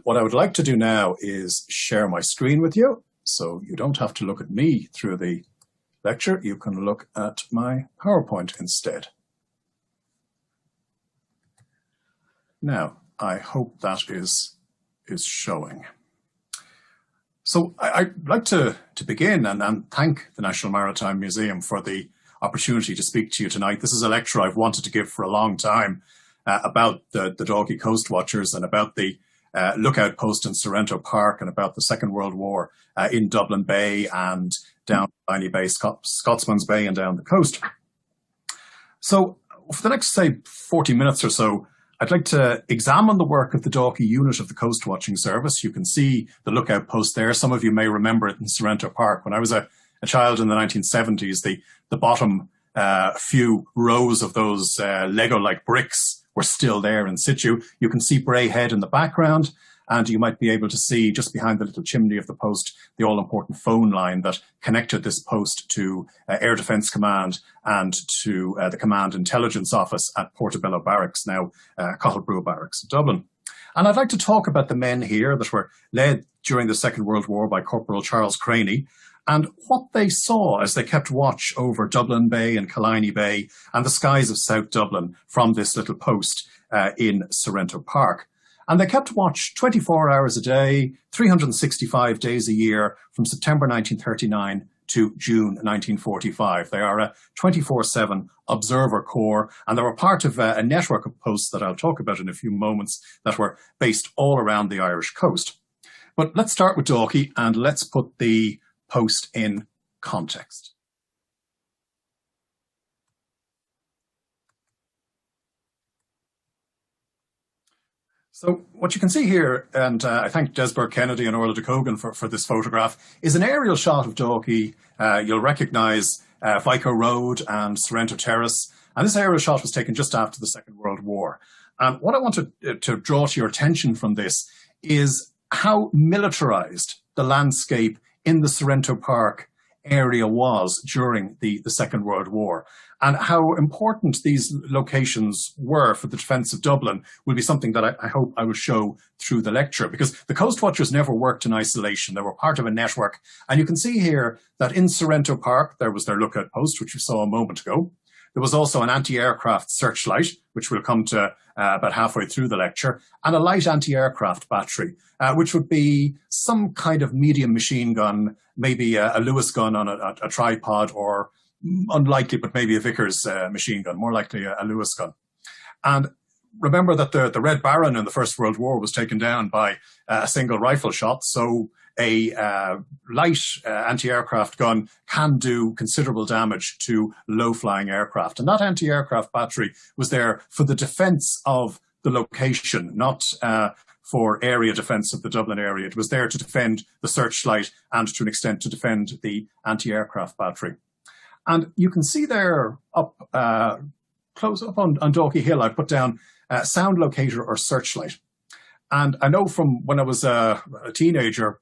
What I would like to do now is share my screen with you, so you don't have to look at me through the lecture. You can look at my PowerPoint instead. Now, I hope that is showing. So I'd like to begin and thank the National Maritime Museum for the opportunity to speak to you tonight. This is a lecture I've wanted to give for a long time about the Dalkey Coastwatchers and about the lookout post in Sorrento Park and about the Second World War in Dublin Bay and down Killiney Bay, Scotsman's Bay and down the coast. So for the next, say, 40 minutes or so, I'd like to examine the work of the Dalkey unit of the Coast Watching Service. You can see the lookout post there. Some of you may remember it in Sorrento Park. When I was a child in the 1970s, the bottom few rows of those Lego-like bricks were still there in situ. You can see Bray Head in the background, and you might be able to see just behind the little chimney of the post the all-important phone line that connected this post to Air Defence Command and to the Command Intelligence Office at Portobello Barracks, now Cottlebrew Barracks in Dublin. And I'd like to talk about the men here that were led during the Second World War by Corporal Charles Craney, and what they saw as they kept watch over Dublin Bay and Killiney Bay and the skies of South Dublin from this little post in Sorrento Park. And they kept watch 24 hours a day, 365 days a year from September 1939 to June 1945. They are a 24/7 observer corps, and they were part of a network of posts that I'll talk about in a few moments that were based all around the Irish coast. But let's start with Dalkey and let's put the post in context. So what you can see here, and I thank Desbert Kennedy and Orla de Cogan for this photograph, is an aerial shot of Dalkey. You'll recognise Vico Road and Sorrento Terrace. And this aerial shot was taken just after the Second World War. And what I want to draw to your attention from this is how militarised the landscape in the Sorrento Park area was during the Second World War, and how important these locations were for the defence of Dublin will be something that I hope I will show through the lecture, because the Coast Watchers never worked in isolation. They were part of a network, and you can see here that in Sorrento Park there was their lookout post, which we saw a moment ago. There was also an anti-aircraft searchlight, which we'll come to about halfway through the lecture, and a light anti-aircraft battery, which would be some kind of medium machine gun, maybe a Lewis gun on a tripod, or unlikely, but maybe a Vickers machine gun, more likely a Lewis gun. And remember that the Red Baron in the First World War was taken down by a single rifle shot, so a light anti-aircraft gun can do considerable damage to low-flying aircraft. And that anti-aircraft battery was there for the defence of the location, not for area defence of the Dublin area. It was there to defend the searchlight and to an extent to defend the anti-aircraft battery. And you can see there up close up on Dalkey Hill, I put down sound locator or searchlight. And I know from when I was a teenager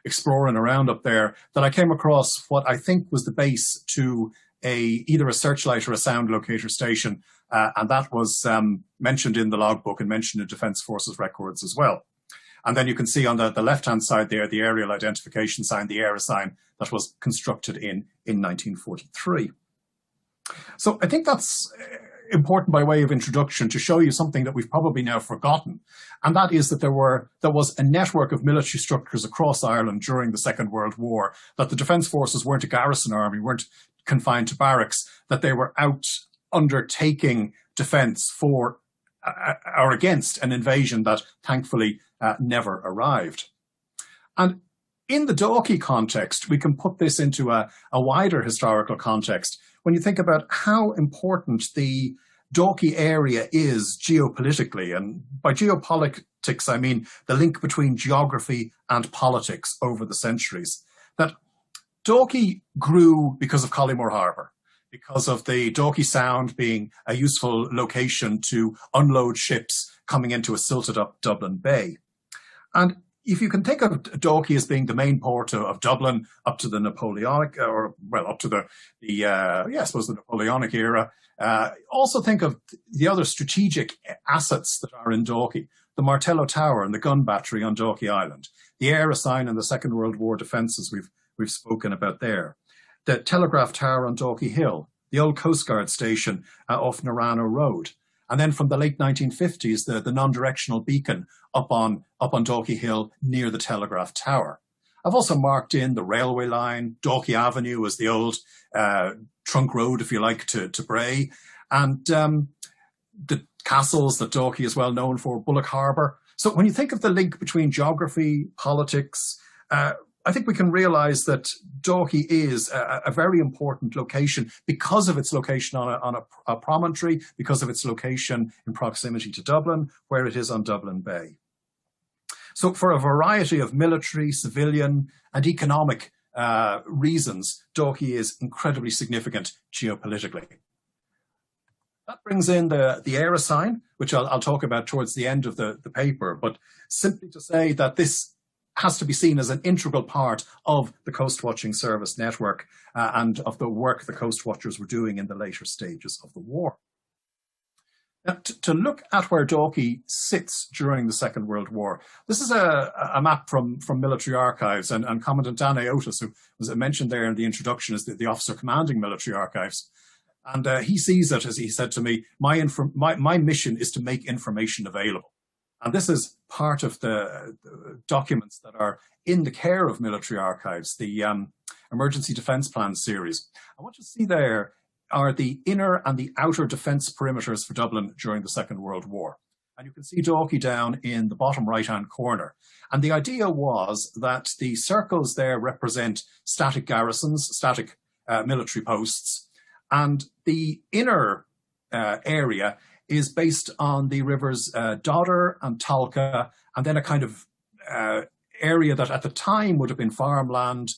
exploring around up there that I came across what I think was the base to either a searchlight or a sound locator station. And that was mentioned in the logbook and mentioned in Defence Forces records as well. And then you can see on the left-hand side there, the aerial identification sign, the AERA sign that was constructed in 1943. So I think that's important by way of introduction to show you something that we've probably now forgotten. And that is that there was a network of military structures across Ireland during the Second World War, that the Defence Forces weren't a garrison army, weren't confined to barracks, that they were out undertaking defence for or against an invasion that thankfully never arrived. And in the Dalkey context, we can put this into a wider historical context. When you think about how important the Dalkey area is geopolitically, and by geopolitics I mean the link between geography and politics over the centuries, that Dalkey grew because of Collymore Harbour, because of the Dalkey Sound being a useful location to unload ships coming into a silted up Dublin Bay. And if you can think of Dalkey as being the main port of Dublin up to the Napoleonic, or well, up to the Napoleonic era, also think of the other strategic assets that are in Dalkey. the Martello Tower and the gun battery on Dalkey Island, the air assign and the Second World War defences we've spoken about there, the Telegraph Tower on Dalkey Hill, the old Coast Guard station off Narano Road, and then from the late 1950s, the non-directional beacon up on Dalkey Hill near the Telegraph Tower. I've also marked in the railway line, Dalkey Avenue as the old trunk road, if you like, to Bray, and the castles that Dalkey is well known for, Bullock Harbour. So when you think of the link between geography, politics, I think we can realise that Dalkey is a very important location because of its location on a promontory, because of its location in proximity to Dublin, where it is on Dublin Bay. So for a variety of military, civilian and economic reasons, Dalkey is incredibly significant geopolitically. That brings in the air assign, which I'll talk about towards the end of the paper, but simply to say that this has to be seen as an integral part of the Coast Watching Service network and of the work the Coast Watchers were doing in the later stages of the war. Now, to look at where Dalkey sits during the Second World War, this is a map from military archives, and Commandant Dan Aotis, who was mentioned there in the introduction as the officer commanding military archives, and he sees it, as he said to me, my mission is to make information available. And this is part of the documents that are in the care of military archives, the Emergency Defence Plan series. And what you see there are the inner and the outer defence perimeters for Dublin during the Second World War. And you can see Dalkey down in the bottom right-hand corner. And the idea was that the circles there represent static garrisons, static military posts, and the inner area is based on the rivers Dodder and Talca, and then a kind of area that at the time would have been farmland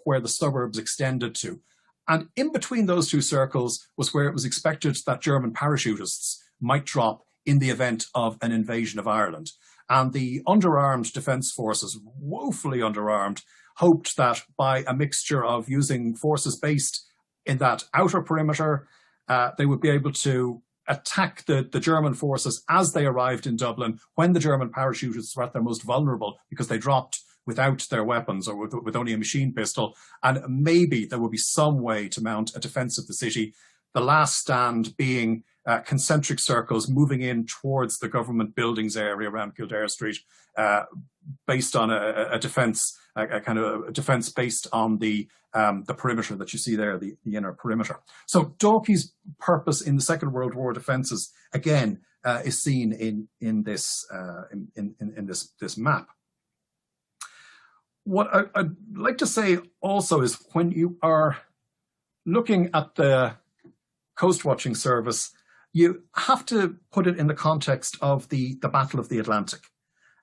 where the suburbs extended to. And in between those two circles was where it was expected that German parachutists might drop in the event of an invasion of Ireland. And the underarmed defence forces, woefully underarmed, hoped that by a mixture of using forces based in that outer perimeter, they would be able to attack the German forces as they arrived in Dublin when the German parachutists were at their most vulnerable because they dropped without their weapons or with only a machine pistol. And maybe there would be some way to mount a defence of the city, the last stand being concentric circles moving in towards the government buildings area around Kildare Street, based on a defence, a kind of a defence based on the perimeter that you see there, the inner perimeter. So Dalkey's purpose in the Second World War defences again is seen in this map. What I'd like to say also is when you are looking at the Coast Watching Service, you have to put it in the context of the Battle of the Atlantic,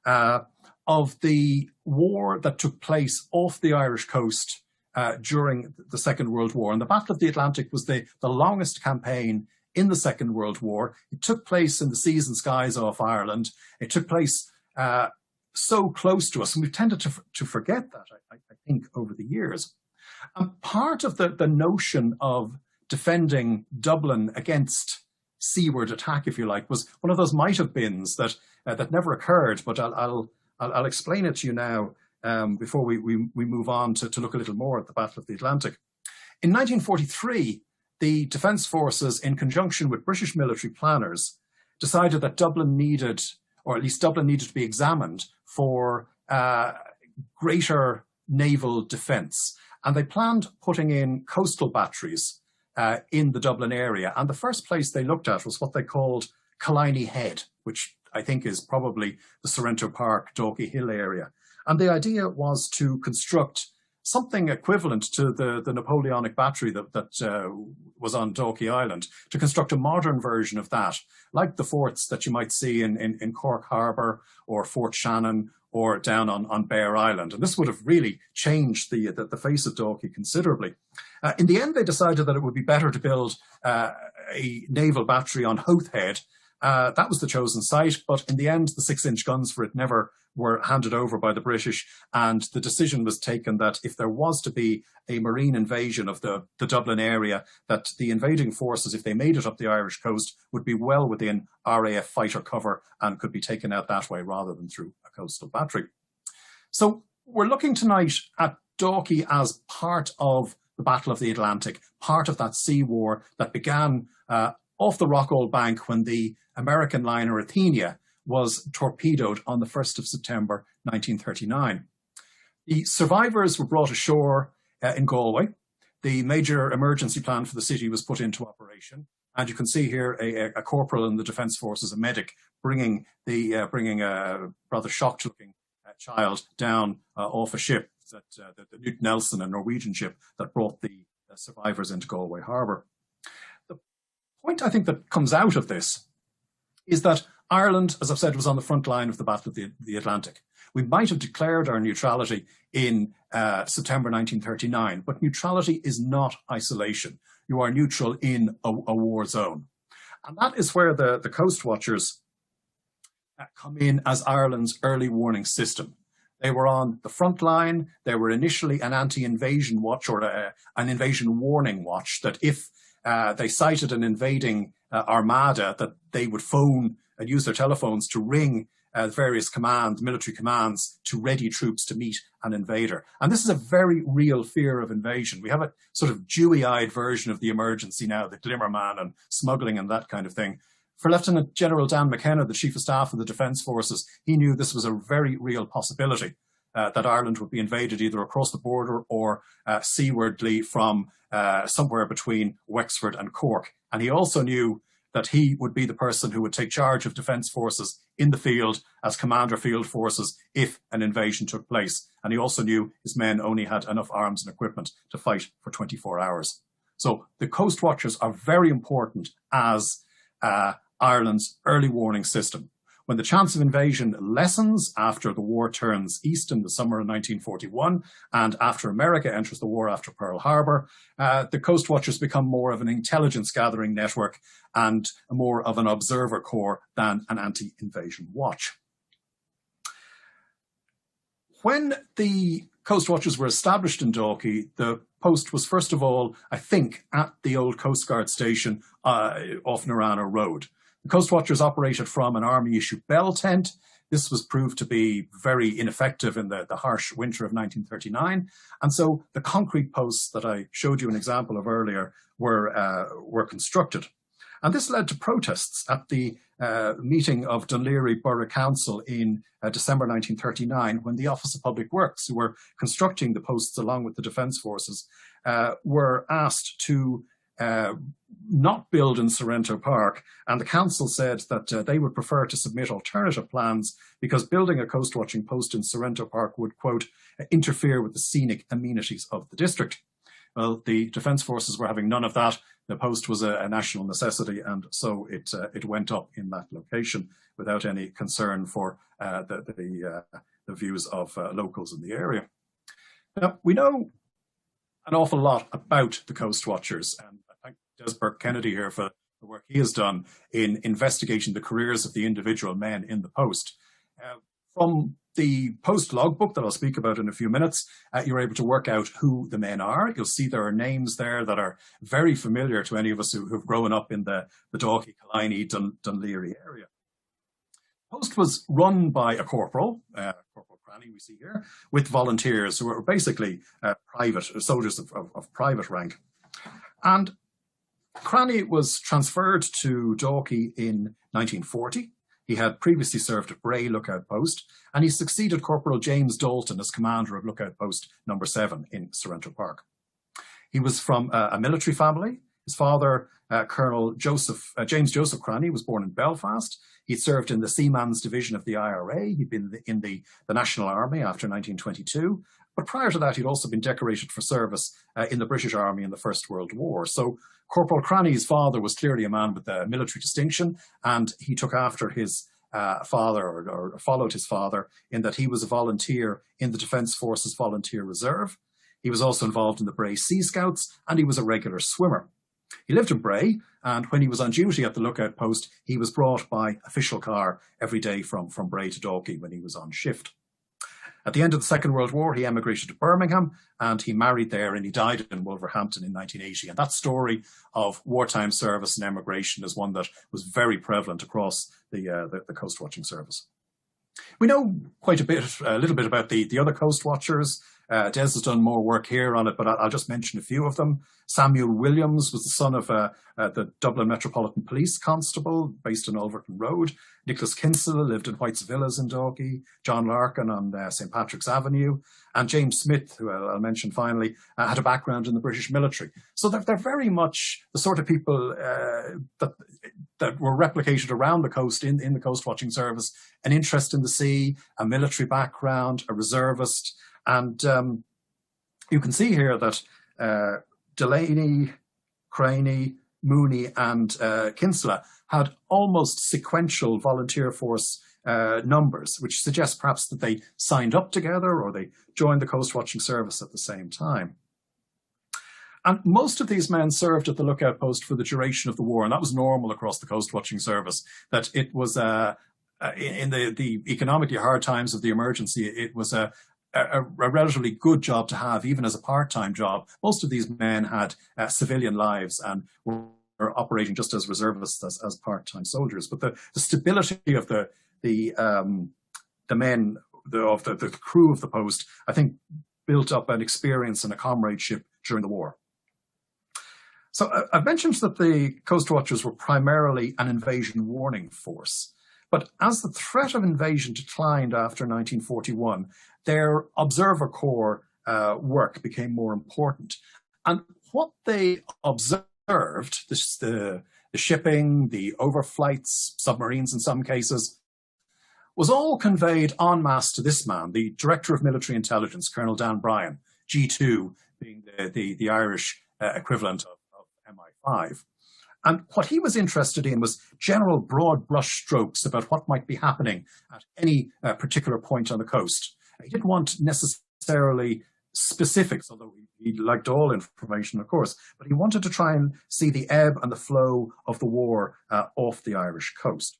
of the war that took place off the Irish coast during the Second World War. And the Battle of the Atlantic was the longest campaign in the Second World War. It took place in the seas and skies off Ireland. It took place so close to us, and we've tended to forget that, I think, over the years. And part of the notion of defending Dublin against seaward attack, if you like, was one of those might-have-beens that never occurred, but I'll explain it to you now before we move on to look a little more at the Battle of the Atlantic. In 1943, the Defence Forces, in conjunction with British military planners, decided that Dublin needed, or at least Dublin needed to be examined for greater naval defence. And they planned putting in coastal batteries in the Dublin area. And the first place they looked at was what they called Killiney Head, which I think is probably the Sorrento Park, Dalkey Hill area. And the idea was to construct something equivalent to the Napoleonic battery that was on Dalkey Island, to construct a modern version of that, like the forts that you might see in Cork Harbour or Fort Shannon or down on Bear Island. And this would have really changed the face of Dalkey considerably. In the end, they decided that it would be better to build a naval battery on Howth Head. That was the chosen site, but in the end, the 6-inch guns for it never were handed over by the British, and the decision was taken that if there was to be a marine invasion of the Dublin area, that the invading forces, if they made it up the Irish coast, would be well within RAF fighter cover and could be taken out that way rather than through a coastal battery. So we're looking tonight at Dalkey as part of the Battle of the Atlantic, part of that sea war that began off the Rockall Bank when the American liner Athenia was torpedoed on the 1st of September 1939. The survivors were brought ashore in Galway. The major emergency plan for the city was put into operation. And you can see here a corporal in the Defence Forces, a medic, bringing a rather shocked-looking child down off a ship, the Newt Nelson, a Norwegian ship that brought the survivors into Galway Harbour. The point I think that comes out of this is that Ireland, as I've said, was on the front line of the Battle of the Atlantic. We might have declared our neutrality in September 1939, but neutrality is not isolation. You are neutral in a war zone. And that is where the Coastwatchers come in as Ireland's early warning system. They were on the front line. They were initially an anti-invasion watch, or an invasion warning watch, that if they sighted an invading armada, that they would phone and use their telephones to ring various military commands to ready troops to meet an invader. And this is a very real fear of invasion. We have a sort of dewy-eyed version of the emergency now, the Glimmer Man and smuggling and that kind of thing. For Lieutenant General Dan McKenna, the Chief of Staff of the Defence Forces, he knew this was a very real possibility, that Ireland would be invaded either across the border or seawardly from somewhere between Wexford and Cork. And he also knew that he would be the person who would take charge of defence forces in the field as Commander Field Forces if an invasion took place. And he also knew his men only had enough arms and equipment to fight for 24 hours. So the Coastwatchers are very important as Ireland's early warning system. When the chance of invasion lessens after the war turns east in the summer of 1941 and after America enters the war after Pearl Harbor, the Coastwatchers become more of an intelligence gathering network and more of an observer corps than an anti-invasion watch. When the Coastwatchers were established in Dalkey, the post was first of all, I think, at the old Coast Guard station off Narana Road. The Coastwatchers operated from an Army-issued bell tent. This was proved to be very ineffective in the harsh winter of 1939. And so the concrete posts that I showed you an example of earlier were constructed. And this led to protests at the meeting of Dunleary Borough Council in December 1939, when the Office of Public Works, who were constructing the posts along with the Defence Forces, were asked to not build in Sorrento Park, and the council said that they would prefer to submit alternative plans because building a coast-watching post in Sorrento Park would, quote, interfere with the scenic amenities of the district. Well, the Defence Forces were having none of that. The post was a national necessity, and so it went up in that location without any concern for the views of locals in the area. Now, we know an awful lot about the Coastwatchers, and I thank Des Burke-Kennedy here for the work he has done in investigating the careers of the individual men in the post. From the post logbook that I'll speak about in a few minutes, you're able to work out who the men are. You'll see there are names there that are very familiar to any of us who've grown up in the Dalkey, Killiney, Dunleary area. The post was run by a corporal, Corporal Cranny we see here, with volunteers who were basically private soldiers of private rank. And Cranny was transferred to Dalkey in 1940. He had previously served at Bray Lookout Post, and he succeeded Corporal James Dalton as commander of Lookout Post number 7 in Sorrento Park. He was from a military family. His father, Colonel James Joseph Cranny, was born in Belfast. He served in the Seaman's Division of the IRA. He'd been in the National Army after 1922. But prior to that, he'd also been decorated for service in the British Army in the First World War. So Corporal Cranny's father was clearly a man with a military distinction, and he took after his father, or followed his father, in that he was a volunteer in the Defence Forces Volunteer Reserve. He was also involved in the Bray Sea Scouts, and he was a regular swimmer. He lived in Bray, and when he was on duty at the lookout post, he was brought by official car every day from Bray to Dalkey when he was on shift. At the end of the Second World War, he emigrated to Birmingham, and he married there, and he died in Wolverhampton in 1980. And that story of wartime service and emigration is one that was very prevalent across the coast watching service. We know quite a little bit about the other coast watchers. Des has done more work here on it, but I'll just mention a few of them. Samuel Williams was the son of the Dublin Metropolitan Police Constable based on Ulverton Road. Nicholas Kinsella lived in White's Villas in Dalkey. John Larkin on St. Patrick's Avenue. And James Smith, who I'll mention finally, had a background in the British military. So they're very much the sort of people that were replicated around the coast in the coast watching service. An interest in the sea, a military background, a reservist. And you can see here that Delaney, Craney, Mooney and Kinsella had almost sequential volunteer force numbers, which suggests perhaps that they signed up together or they joined the coast watching service at the same time. And most of these men served at the lookout post for the duration of the war, and that was normal across the coast watching service, that it was in the economically hard times of the emergency, it was a relatively good job to have, even as a part-time job. Most of these men had civilian lives and were operating just as reservists, as part-time soldiers. But the stability of the men, the crew of the post, I think, built up an experience and a comradeship during the war. So I've mentioned that the Coast Watchers were primarily an invasion warning force. But as the threat of invasion declined after 1941, their Observer Corps work became more important. And what they observed, the shipping, the overflights, submarines in some cases, was all conveyed en masse to this man, the Director of Military Intelligence, Colonel Dan Bryan, G2 being the Irish equivalent of MI5. And what he was interested in was general broad brush strokes about what might be happening at any particular point on the coast. He didn't want necessarily specifics, although he liked all information, of course, but he wanted to try and see the ebb and the flow of the war off the Irish coast.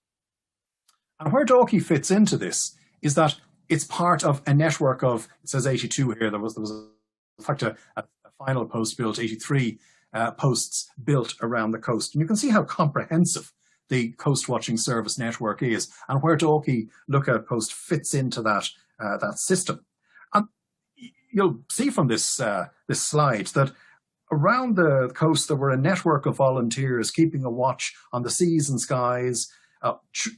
And where Dalkey fits into this is that it's part of a network of, it says 82 here, there was in fact a final post built, 83 posts built around the coast. And you can see how comprehensive the Coast Watching Service network is and where Dalkey Lookout Post fits into that system. And you'll see from this slide that around the coast there were a network of volunteers keeping a watch on the seas and skies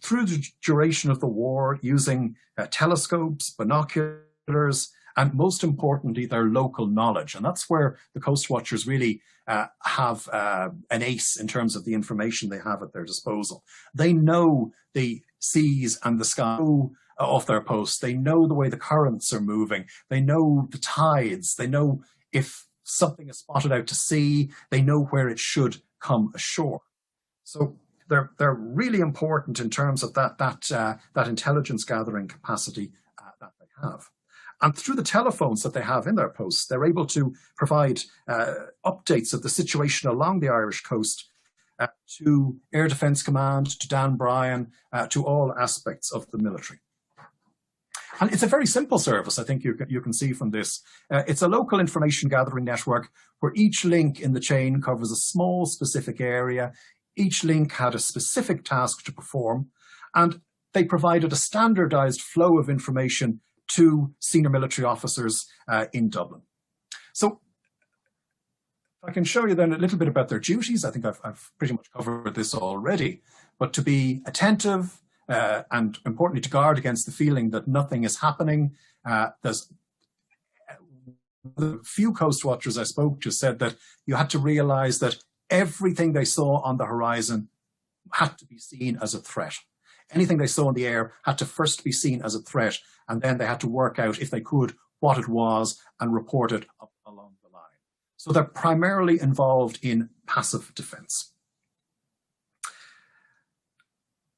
through the duration of the war, using telescopes, binoculars, and most importantly, their local knowledge. And that's where the Coast Watchers really have an ace in terms of the information they have at their disposal. They know the seas and the sky off their post. They know the way the currents are moving. They know the tides. They know if something is spotted out to sea. They know where it should come ashore. So they're really important in terms of that intelligence gathering capacity that they have. And through the telephones that they have in their posts, they're able to provide updates of the situation along the Irish coast to Air Defence Command, to Dan Bryan, to all aspects of the military. And it's a very simple service, I think you can see from this. It's a local information gathering network where each link in the chain covers a small specific area. Each link had a specific task to perform, and they provided a standardized flow of information to senior military officers in Dublin. So I can show you then a little bit about their duties. I think I've pretty much covered this already, but to be attentive and importantly to guard against the feeling that nothing is happening. There's the few coast watchers I spoke to said that you had to realize that everything they saw on the horizon had to be seen as a threat. Anything they saw in the air had to first be seen as a threat, and then they had to work out, if they could, what it was and report it up along the line. So they're primarily involved in passive defence.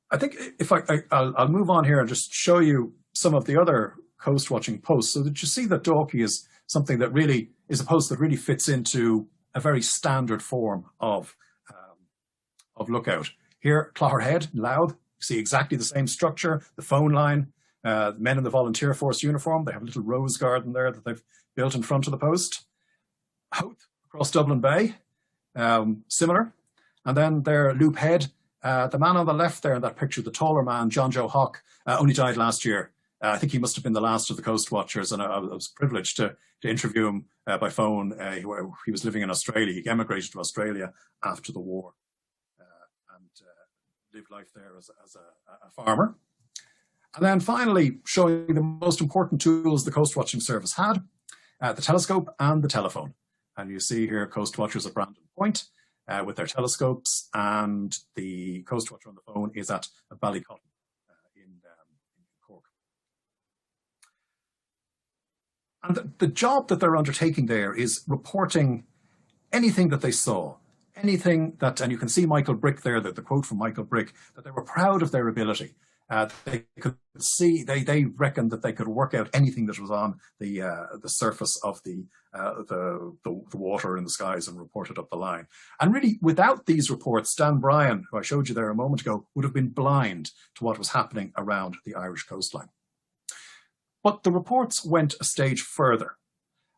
I think if I'll move on here and just show you some of the other coast watching posts so that you see that Dalkey is something that really is a post that really fits into a very standard form of of lookout. Here, Clogherhead, Louth, you see exactly the same structure, the phone line, men in the volunteer force uniform. They have a little rose garden there that they've built in front of the post. Howth, across Dublin Bay, similar. And then there, Loop Head. The man on the left there in that picture, the taller man, John Joe Hawke, only died last year. I think he must have been the last of the Coastwatchers, and I was privileged to interview him by phone. He was living in Australia. He emigrated to Australia after the war and lived life there as a farmer. And then finally, showing the most important tools the Coastwatching Service had, the telescope and the telephone. And you see here Coastwatchers at Brandon Point with their telescopes, and the Coastwatcher on the phone is at Ballycotton in Cork. And the job that they're undertaking there is reporting anything that they saw, anything that, and you can see Michael Brick there, the quote from Michael Brick, that they were proud of their ability. They could see, they reckoned that they could work out anything that was on the surface of the water in the skies and report it up the line. And really, without these reports, Dan Bryan, who I showed you there a moment ago, would have been blind to what was happening around the Irish coastline. But the reports went a stage further.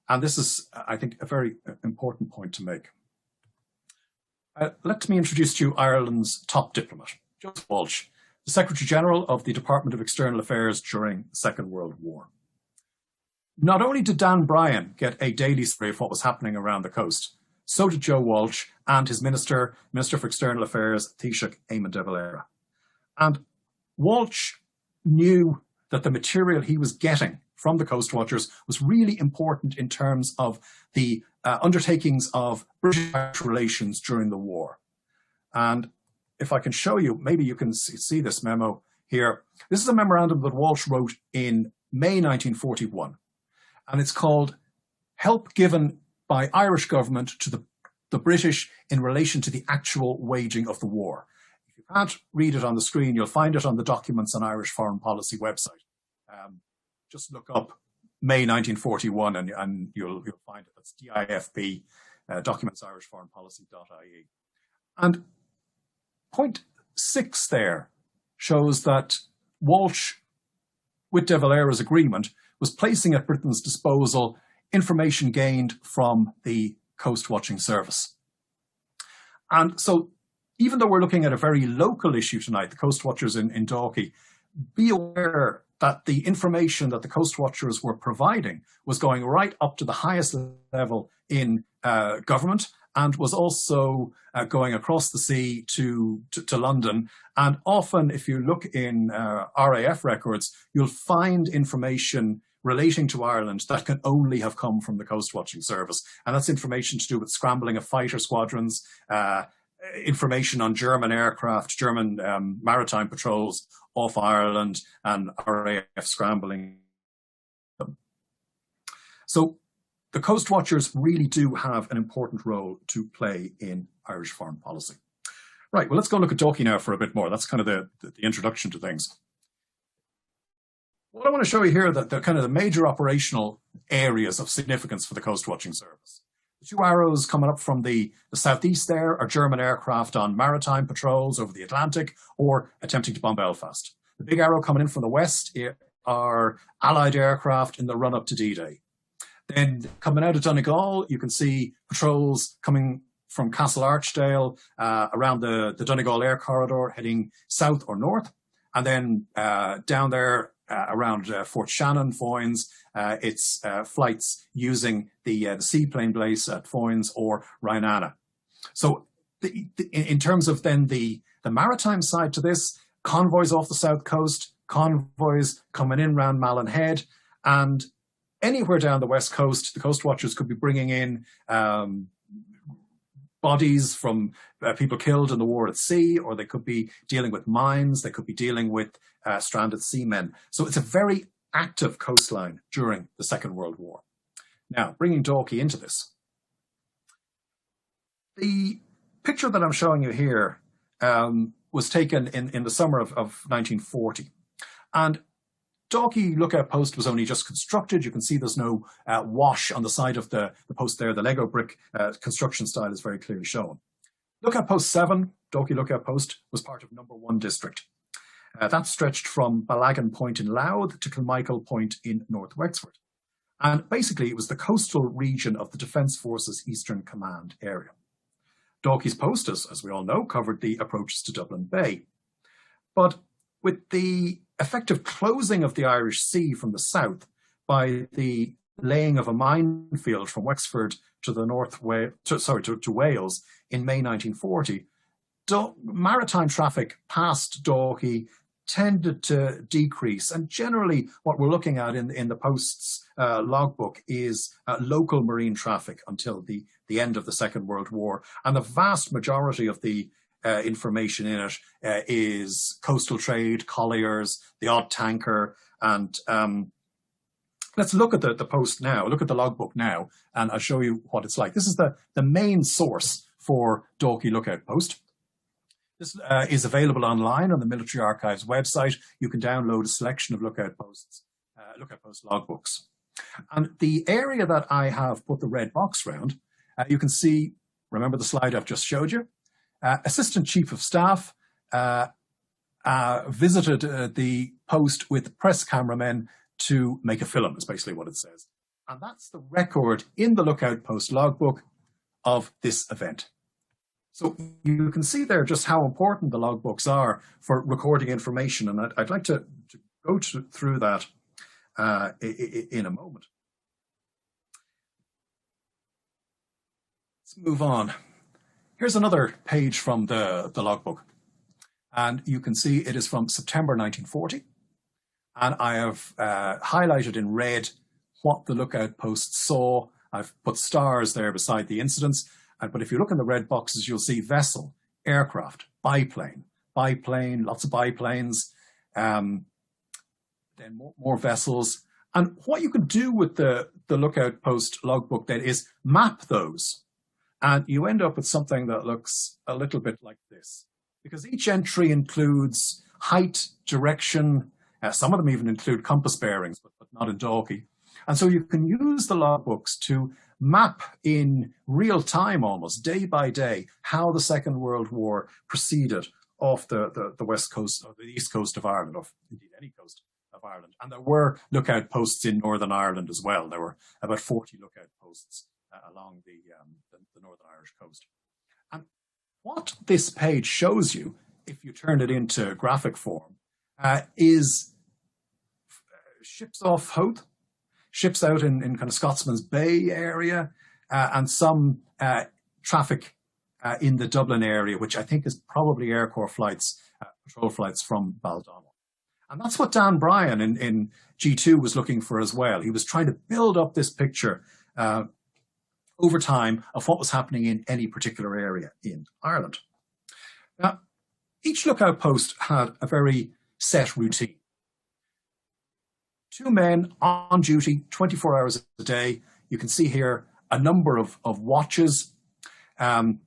And this is, I think, a very important point to make. Let me introduce to you Ireland's top diplomat, Joseph Walsh, the Secretary General of the Department of External Affairs during the Second World War. Not only did Dan Bryan get a daily spray of what was happening around the coast, so did Joe Walsh and his Minister for External Affairs, Taoiseach Eamon de Valera. And Walsh knew that the material he was getting from the Coastwatchers was really important in terms of the undertakings of British relations during the war. And if I can show you, maybe you can see this memo here. This is a memorandum that Walsh wrote in May 1941, and it's called Help Given by Irish Government to the British in Relation to the Actual Waging of the War. If you can't read it on the screen, you'll find it on the Documents on Irish Foreign Policy website. Just look up May 1941 and you'll find it. That's DIFP, documentsirishforeignpolicy.ie. And point 6 there shows that Walsh, with de Valera's agreement, was placing at Britain's disposal information gained from the Coastwatching Service. And so, even though we're looking at a very local issue tonight, the Coastwatchers in Dalkey, be aware that the information that the Coastwatchers were providing was going right up to the highest level in government, and was also going across the sea to London. And often, if you look in RAF records, you'll find information relating to Ireland that can only have come from the Coastwatching Service. And that's information to do with scrambling of fighter squadrons, information on German aircraft, German maritime patrols off Ireland, and RAF scrambling them. So the Coastwatchers really do have an important role to play in Irish foreign policy. Right, well, let's go look at Dalkey now for a bit more. That's kind of the introduction to things. What I want to show you here are the kind of the major operational areas of significance for the Coastwatching Service. The two arrows coming up from the southeast there are German aircraft on maritime patrols over the Atlantic or attempting to bomb Belfast. The big arrow coming in from the west are Allied aircraft in the run-up to D-Day. Then coming out of Donegal, you can see patrols coming from Castle Archdale around the Donegal Air Corridor heading south or north. And then down there around Fort Shannon, Foynes, it's flights using the seaplane base at Foynes or Rhinana. So in terms of then the maritime side to this, convoys off the south coast, convoys coming in round Malin Head, and anywhere down the west coast, the Coastwatchers could be bringing in bodies from people killed in the war at sea, or they could be dealing with mines, they could be dealing with stranded seamen. So it's a very active coastline during the Second World War. Now, bringing Dalkey into this. The picture that I'm showing you here was taken in the summer of 1940. And Dalkey Lookout Post was only just constructed. You can see there's no wash on the side of the post there. The Lego brick construction style is very clearly shown. Lookout Post 7 Dalkey Lookout Post was part of Number 1 District. That stretched from Balagan Point in Louth to Kilmichael Point in North Wexford. And basically, it was the coastal region of the Defence Forces Eastern Command area. Dalkey's Post, as we all know, covered the approaches to Dublin Bay. But with the effective closing of the Irish Sea from the south by the laying of a minefield from Wexford to the to Wales in May 1940, maritime traffic past Dalkey tended to decrease. And generally what we're looking at in the Post's logbook is local marine traffic until the end of the Second World War. And the vast majority of the information in it is coastal trade, colliers, the odd tanker. And let's look at the Post now, look at the logbook now, and I'll show you what it's like. This is the main source for Dalkey Lookout Post. This is available online on the Military Archives website. You can download a selection of Lookout Post logbooks. And the area that I have put the red box round, you can see, remember the slide I've just showed you? Assistant Chief of Staff visited the Post with press cameramen to make a film, is basically what it says. And that's the record in the Lookout Post logbook of this event. So you can see there just how important the logbooks are for recording information, and I'd like to go through that in a moment. Let's move on. Here's another page from the logbook, and you can see it is from September 1940, and I have highlighted in red what the Lookout Post saw. I've put stars there beside the incidents. But if you look in the red boxes, you'll see vessel, aircraft, biplane, lots of biplanes, then more vessels. And what you can do with the Lookout Post logbook then is map those. And you end up with something that looks a little bit like this. Because each entry includes height, direction, some of them even include compass bearings, but not in Dalkey. And so you can use the logbooks to map in real time, almost day by day, how the Second World War proceeded off the west coast or the east coast of Ireland, or indeed any coast of Ireland. And there were lookout posts in Northern Ireland as well. There were about 40 lookout posts along the Northern Irish coast. And what this page shows you, if you turn it into graphic form, is ships off Howth, ships out in kind of Scotsman's Bay area, and some traffic in the Dublin area, which I think is probably Air Corps flights, patrol flights from Baldonnel. And that's what Dan Bryan in G2 was looking for as well. He was trying to build up this picture over time of what was happening in any particular area in Ireland. Now, each lookout post had a very set routine. 2 men on duty, 24 hours a day. You can see here a number of watches. The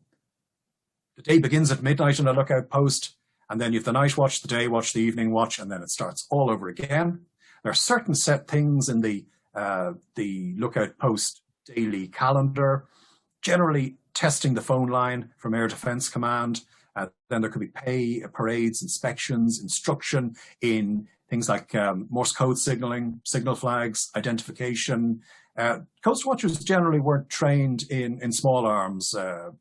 day begins at midnight on a lookout post, and then you have the night watch, the day watch, the evening watch, and then it starts all over again. There are certain set things in the lookout post daily calendar, generally testing the phone line from Air Defence Command. Then there could be pay, parades, inspections, instruction in things like Morse code signaling, signal flags, identification. Coastwatchers generally weren't trained in small arms. A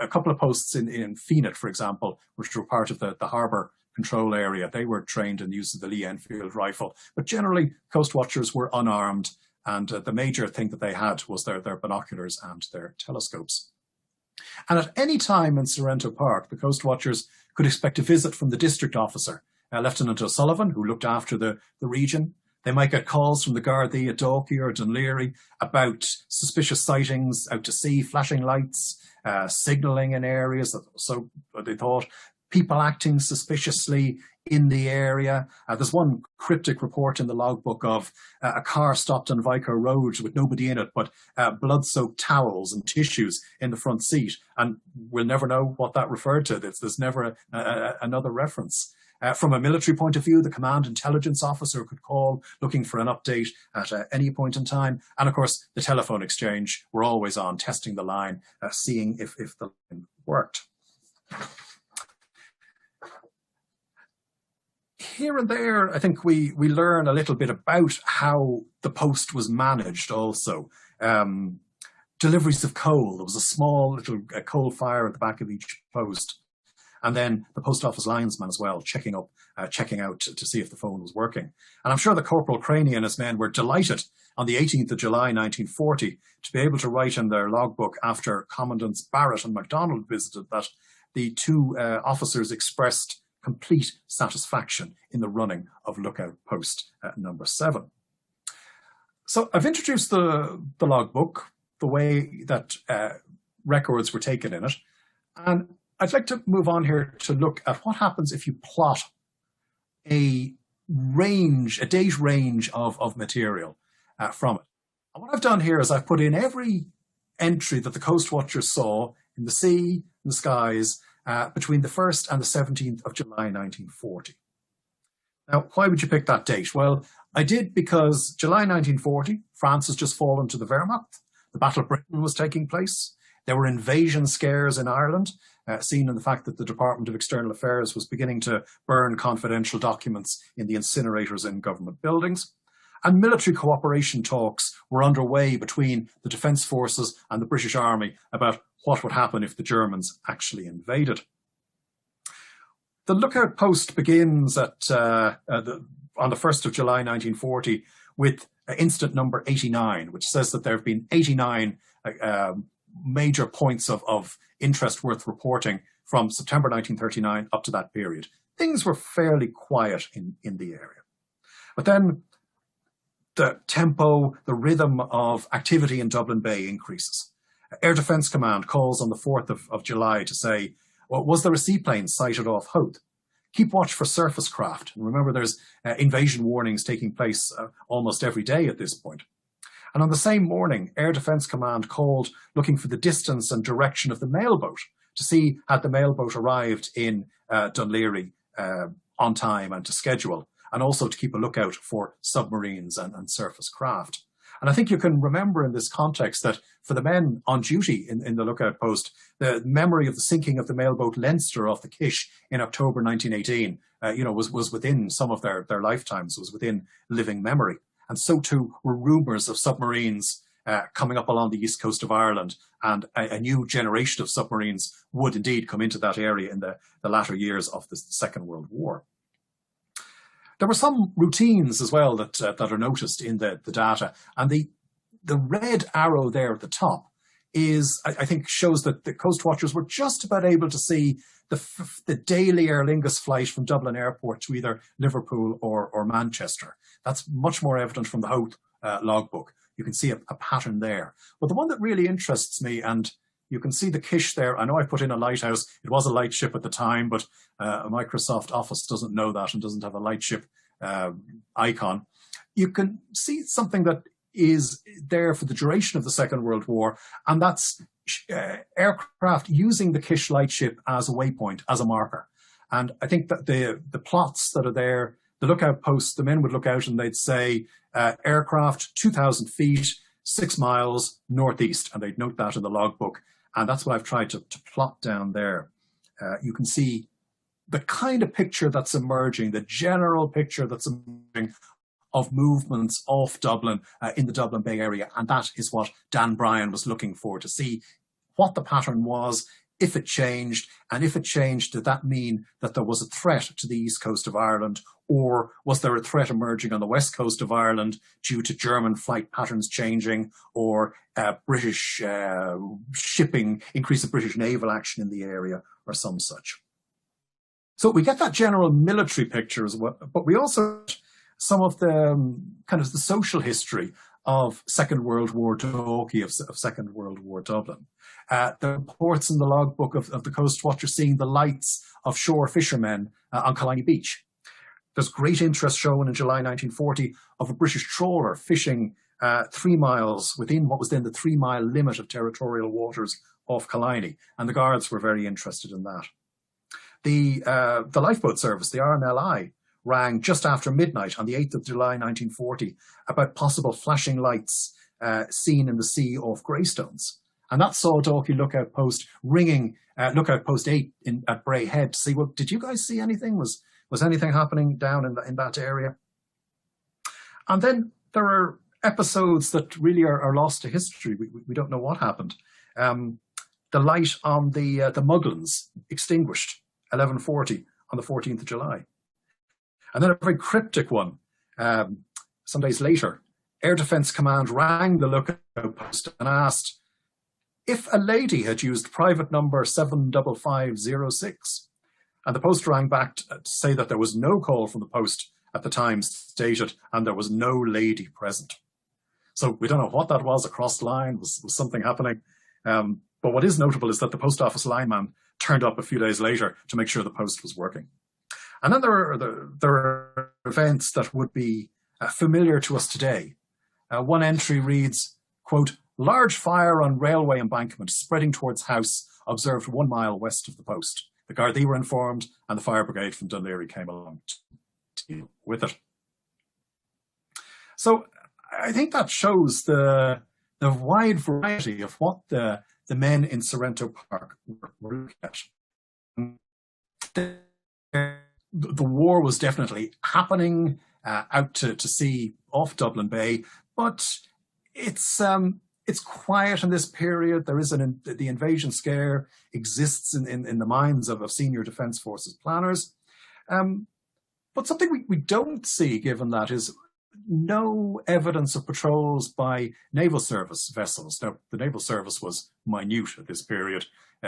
couple of posts in Fenit, for example, which were part of the harbour control area, they were trained in the use of the Lee Enfield rifle. But generally, coastwatchers were unarmed, and the major thing that they had was their binoculars and their telescopes. And at any time in Sorrento Park, the coastwatchers could expect a visit from the district officer, Lieutenant O'Sullivan, who looked after the region. They might get calls from the Gardaí at Dalkey or Dunleary about suspicious sightings out to sea, flashing lights, signalling in areas, so they thought, people acting suspiciously in the area. There's one cryptic report in the logbook of a car stopped on Vico Road with nobody in it, but blood-soaked towels and tissues in the front seat. And we'll never know what that referred to. There's never another reference. From a military point of view, the command intelligence officer could call looking for an update at any point in time. And of course, the telephone exchange, we're always on, testing the line, seeing if the line worked. here and there, I think we learn a little bit about how the post was managed also. Deliveries of coal. There was a small little coal fire at the back of each post. And then the post office linesman as well, checking out to see if the phone was working. And I'm sure that Corporal Craney and his men were delighted on the 18th of July 1940 to be able to write in their logbook after Commandants Barrett and MacDonald visited that the two officers expressed complete satisfaction in the running of Lookout Post number 7. So I've introduced the logbook, the way that records were taken in it, and I'd like to move on here to look at what happens if you plot a date range of material from it. And what I've done here is I've put in every entry that the Coast Watchers saw in the sea, in the skies, between the 1st and the 17th of July 1940. Now, why would you pick that date? Well, I did because July 1940, France has just fallen to the Wehrmacht. The Battle of Britain was taking place. There were invasion scares in Ireland, seen in the fact that the Department of External Affairs was beginning to burn confidential documents in the incinerators in government buildings. And military cooperation talks were underway between the Defence Forces and the British Army about what would happen if the Germans actually invaded. The Lookout Post begins on the 1st of July 1940 with incident number 89, which says that there have been 89 major points of interest worth reporting from September 1939 up to that period. Things were fairly quiet in the area. But then the tempo, the rhythm of activity in Dublin Bay increases. Air Defence Command calls on the 4th of July to say, well, was there a seaplane sighted off Howth? Keep watch for surface craft. And remember, there's invasion warnings taking place almost every day at this point. And on the same morning, Air Defence Command called looking for the distance and direction of the mailboat to see had the mailboat arrived in Dunleary on time and to schedule, and also to keep a lookout for submarines and surface craft. And I think you can remember in this context that for the men on duty in the Lookout Post, the memory of the sinking of the mailboat Leinster off the Kish in October 1918, was within some of their lifetimes, was within living memory. And so too were rumours of submarines coming up along the east coast of Ireland, and a new generation of submarines would indeed come into that area in the latter years of the Second World War. There were some routines as well that are noticed in the data, and the red arrow there at the top is, I think, shows that the Coast Watchers were just about able to see the daily Aer Lingus flight from Dublin Airport to either Liverpool or Manchester. That's much more evident from the Howth logbook. You can see a pattern there. But the one that really interests me, and you can see the Kish there. I know I put in a lighthouse. It was a lightship at the time, but Microsoft Office doesn't know that and doesn't have a lightship icon. You can see something that is there for the duration of the Second World War, and that's aircraft using the Kish lightship as a waypoint, as a marker. And I think that the plots that are there, the lookout posts, the men would look out and they'd say, aircraft 2,000 feet, 6 miles northeast, and they'd note that in the logbook. And that's what I've tried to plot down there. You can see the kind of picture that's emerging, the general picture that's emerging of movements off Dublin in the Dublin Bay area. And that is what Dan Bryan was looking for, to see what the pattern was, if it changed, and if it changed, did that mean that there was a threat to the east coast of Ireland, or was there a threat emerging on the west coast of Ireland due to German flight patterns changing, or British shipping, increase of British naval action in the area, or some such. So we get that general military picture as well, but we also get some of the kind of the social history of Second World War Dalkey, of Second World War Dublin. The reports in the logbook of the Coast Watcher seeing the lights of shore fishermen on Killiney Beach. There's great interest shown in July 1940 of a British trawler fishing 3 miles within what was then the 3-mile limit of territorial waters off Killiney, and the Guards were very interested in that. The lifeboat service, the RMLI, rang just after midnight on the 8th of July 1940 about possible flashing lights seen in the sea off Greystones. And that saw Dalkey Lookout Post ringing Lookout Post 8 at Bray Head to see, well, did you guys see anything? Was Was anything happening down in that area? And then there are episodes that really are lost to history. We don't know what happened. The light on the Muglins extinguished 11:40 on the 14th of July. And then a very cryptic one, some days later, Air Defence Command rang the lookout post and asked if a lady had used private number 75506. And the post rang back to say that there was no call from the post at the time stated, and there was no lady present. So we don't know what that was across the line, was something happening. But what is notable is that the post office lineman turned up a few days later to make sure the post was working. And then there are events that would be familiar to us today. One entry reads, quote, large fire on railway embankment spreading towards house observed 1 mile west of the post. The Gardaí were informed and the fire brigade from Dún Laoghaire came along to deal with it. So I think that shows the wide variety of what the men in Sorrento Park were looking at. The war was definitely happening out to sea off Dublin Bay, but it's quiet in this period. There is the invasion scare exists in the minds of senior Defence Forces planners. But something we don't see, given that, is no evidence of patrols by naval service vessels. Now, the naval service was minute at this period,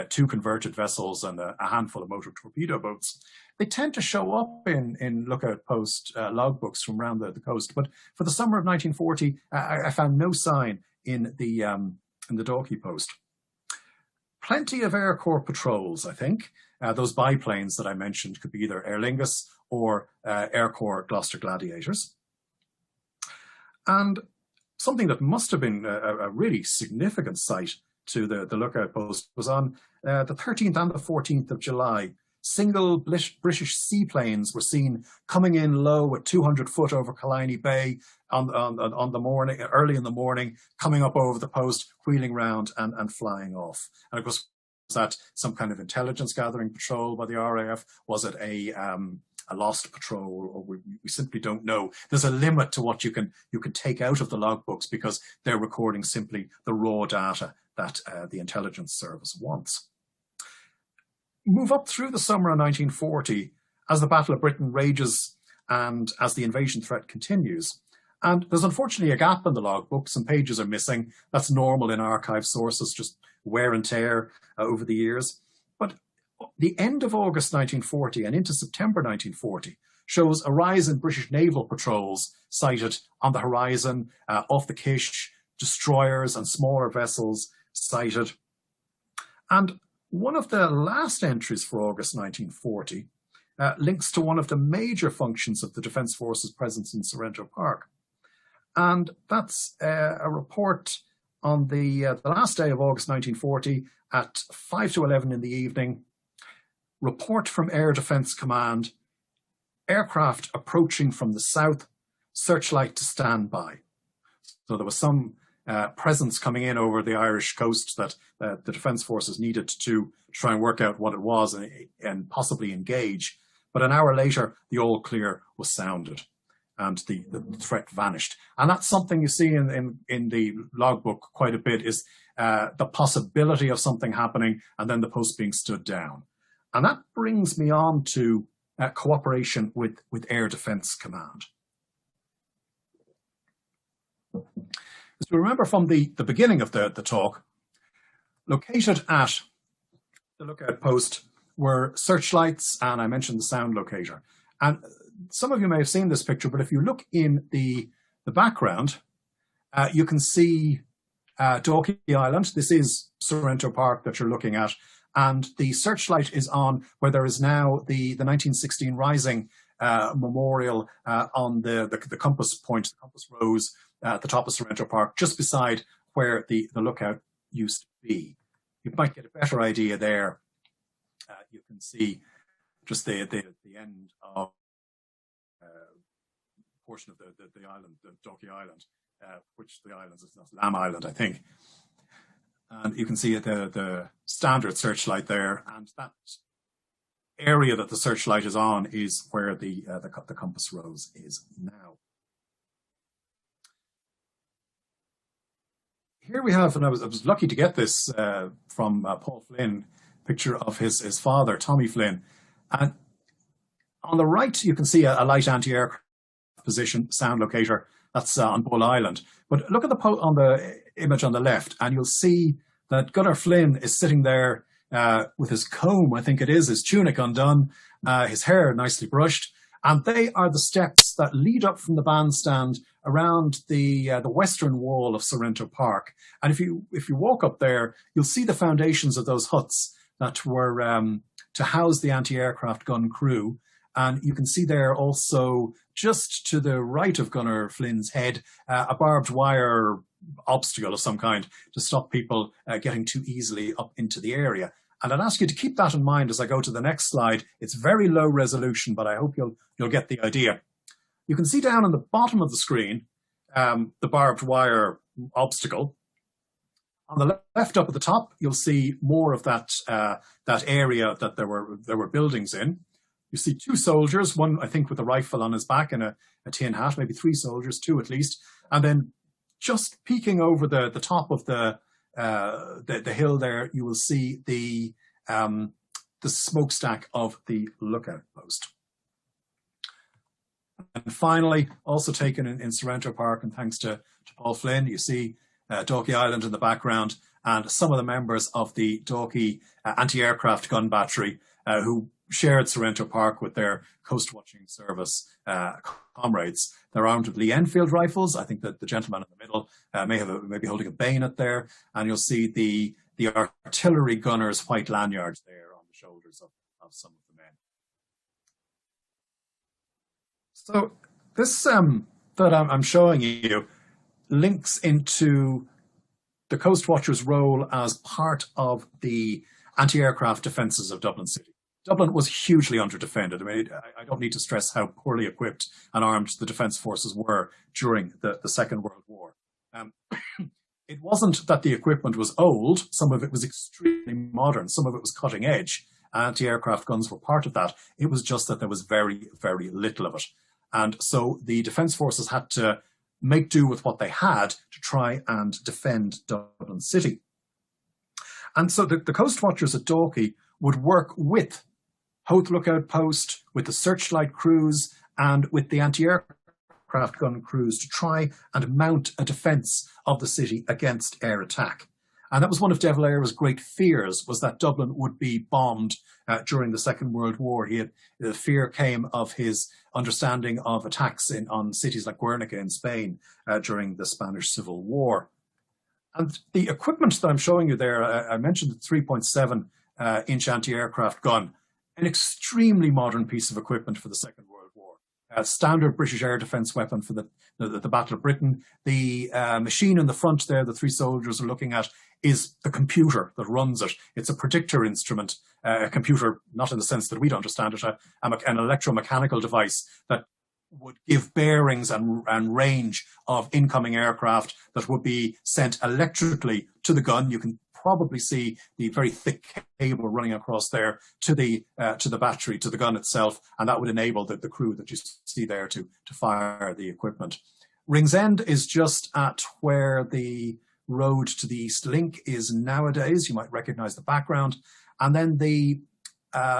2 converted vessels and a handful of motor torpedo boats. They tend to show up in lookout post logbooks from around the coast. But for the summer of 1940, I found no sign in the Dalkey post. Plenty of Air Corps patrols, I think. Those biplanes that I mentioned could be either Aer Lingus or Air Corps Gloucester Gladiators. And something that must have been a really significant sight to the lookout post was on the 13th and the 14th of July. Single British seaplanes were seen coming in low at 200 foot over Killiney Bay on the morning, early in the morning, coming up over the post, wheeling round and flying off. And of course, was that some kind of intelligence gathering patrol by the RAF? Was it a lost patrol, or we simply don't know. There's a limit to what you can take out of the logbooks because they're recording simply the raw data that the intelligence service wants. Move up through the summer of 1940 as the Battle of Britain rages and as the invasion threat continues. And there's unfortunately a gap in the logbook. Some pages are missing. That's normal in archive sources, just wear and tear over the years. But the end of August 1940 and into September 1940 shows a rise in British naval patrols sighted on the horizon, off the Kish, destroyers and smaller vessels sighted. And one of the last entries for August 1940 links to one of the major functions of the Defence Forces' presence in Sorrento Park. And that's a report on the last day of August 1940 at 5 to 11 in the evening. Report from Air Defence Command, aircraft approaching from the south, searchlight to stand by. So there was some presence coming in over the Irish coast that the Defence Forces needed to try and work out what it was and possibly engage. But an hour later, the all clear was sounded and the threat vanished. And that's something you see in the logbook quite a bit, is the possibility of something happening and then the post being stood down. And that brings me on to cooperation with Air Defence Command. As we remember from the beginning of the talk, located at the lookout post were searchlights, and I mentioned the sound locator. And some of you may have seen this picture, but if you look in the background, you can see Dalkey Island. This is Sorrento Park that you're looking at. And the searchlight is on where there is now the 1916 Rising memorial on the compass point, the compass rose at the top of Sorrento Park, just beside where the lookout used to be. You might get a better idea there. You can see just the end of portion of the island, the Dalkey Island, which the island is Lamb Island, I think. And you can see the standard searchlight there, and that area that the searchlight is on is where the compass rose is now. Here we have, and I was lucky to get this from Paul Flynn, picture of his father, Tommy Flynn. And on the right, you can see a light anti-aircraft position sound locator. That's on Bull Island. But look at on the image on the left, and you'll see that Gunner Flynn is sitting there with his comb, I think it is, his tunic undone, his hair nicely brushed. And they are the steps that lead up from the bandstand around the western wall of Sorrento Park. And if you walk up there, you'll see the foundations of those huts that were to house the anti-aircraft gun crew. And you can see there also, just to the right of Gunner Flynn's head, a barbed wire obstacle of some kind to stop people getting too easily up into the area. And I'd ask you to keep that in mind as I go to the next slide. It's very low resolution, but I hope you'll get the idea. You can see down on the bottom of the screen the barbed wire obstacle. On the left up at the top, you'll see more of that area that there were buildings in. You see two soldiers, one I think with a rifle on his back and a tin hat, maybe three soldiers, two at least, and then just peeking over the top of the hill there, you will see the smokestack of the lookout post. And finally, also taken in Sorrento Park, and thanks to Paul Flynn, you see Dalkey Island in the background, and some of the members of the Dalkey anti-aircraft gun battery who shared Sorrento Park with their coast-watching service comrades. They're armed with Lee Enfield rifles. I think that the gentleman in the middle may be holding a bayonet there, and you'll see the artillery gunners' white lanyards there on the shoulders of some of the men. So this that I'm showing you links into the Coastwatchers' role as part of the anti-aircraft defences of Dublin City. Dublin was hugely under-defended. I mean, I don't need to stress how poorly equipped and armed the defence forces were during the Second World War. It wasn't that the equipment was old. Some of it was extremely modern. Some of it was cutting edge. Anti-aircraft guns were part of that. It was just that there was very, very little of it. And so the defence forces had to make do with what they had to try and defend Dublin City. And so the Coastwatchers at Dalkey would work with Howth Lookout Post, with the searchlight crews, and with the anti-aircraft gun crews to try and mount a defence of the city against air attack. And that was one of De Valera's great fears, was that Dublin would be bombed during the Second World War. The fear came of his understanding of attacks on cities like Guernica in Spain during the Spanish Civil War. And the equipment that I'm showing you there, I mentioned the 3.7 inch anti-aircraft gun, an extremely modern piece of equipment for the Second World War. A standard British air defence weapon for the Battle of Britain. The machine in the front there, the three soldiers are looking at, is the computer that runs it. It's a predictor instrument, a computer, not in the sense that we'd understand it, an electromechanical device that would give bearings and range of incoming aircraft that would be sent electrically to the gun. You can probably see the very thick cable running across there to the battery, to the gun itself, and that would enable the crew that you see there to fire the equipment. Ringsend is just at where the road to the East Link is nowadays. You might recognise the background. And then the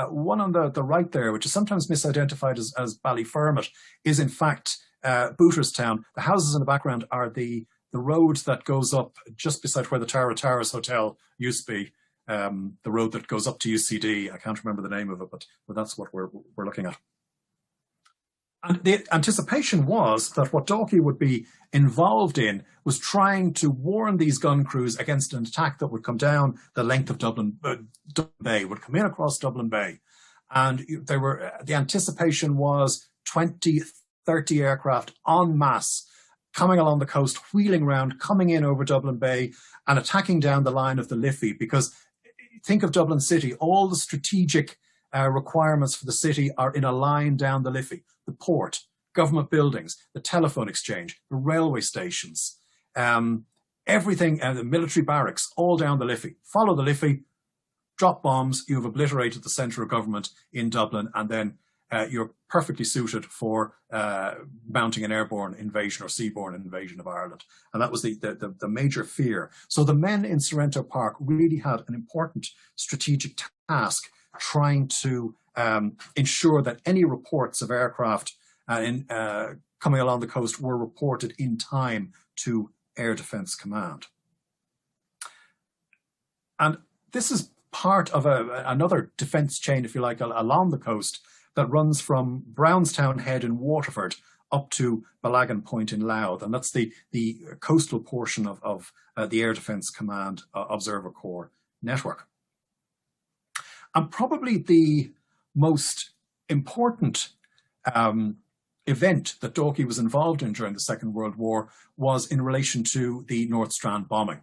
one on the right there, which is sometimes misidentified as Ballyfermot, is in fact Booterstown. The houses in the background are the road that goes up just beside where the Tara Towers Hotel used to be, the road that goes up to UCD. I can't remember the name of it, but that's what we're looking at. And the anticipation was that what Dalkey would be involved in was trying to warn these gun crews against an attack that would come down the length of Dublin Bay, would come in across Dublin Bay. And the anticipation was 20, 30 aircraft en masse coming along the coast, wheeling round, coming in over Dublin Bay and attacking down the line of the Liffey. Because think of Dublin City, all the strategic requirements for the city are in a line down the Liffey. The port, government buildings, the telephone exchange, the railway stations, everything, the military barracks, all down the Liffey. Follow the Liffey, drop bombs, you've obliterated the centre of government in Dublin, and then you're perfectly suited for mounting an airborne invasion or seaborne invasion of Ireland. And that was the major fear. So the men in Sorrento Park really had an important strategic task, trying to ensure that any reports of aircraft coming along the coast were reported in time to Air Defence Command. And this is part of another defence chain, if you like, along the coast that runs from Brownstown Head in Waterford up to Balagan Point in Louth. And that's the coastal portion of the Air Defence Command Observer Corps network. And probably the most important event that Dalkey was involved in during the Second World War was in relation to the North Strand bombing.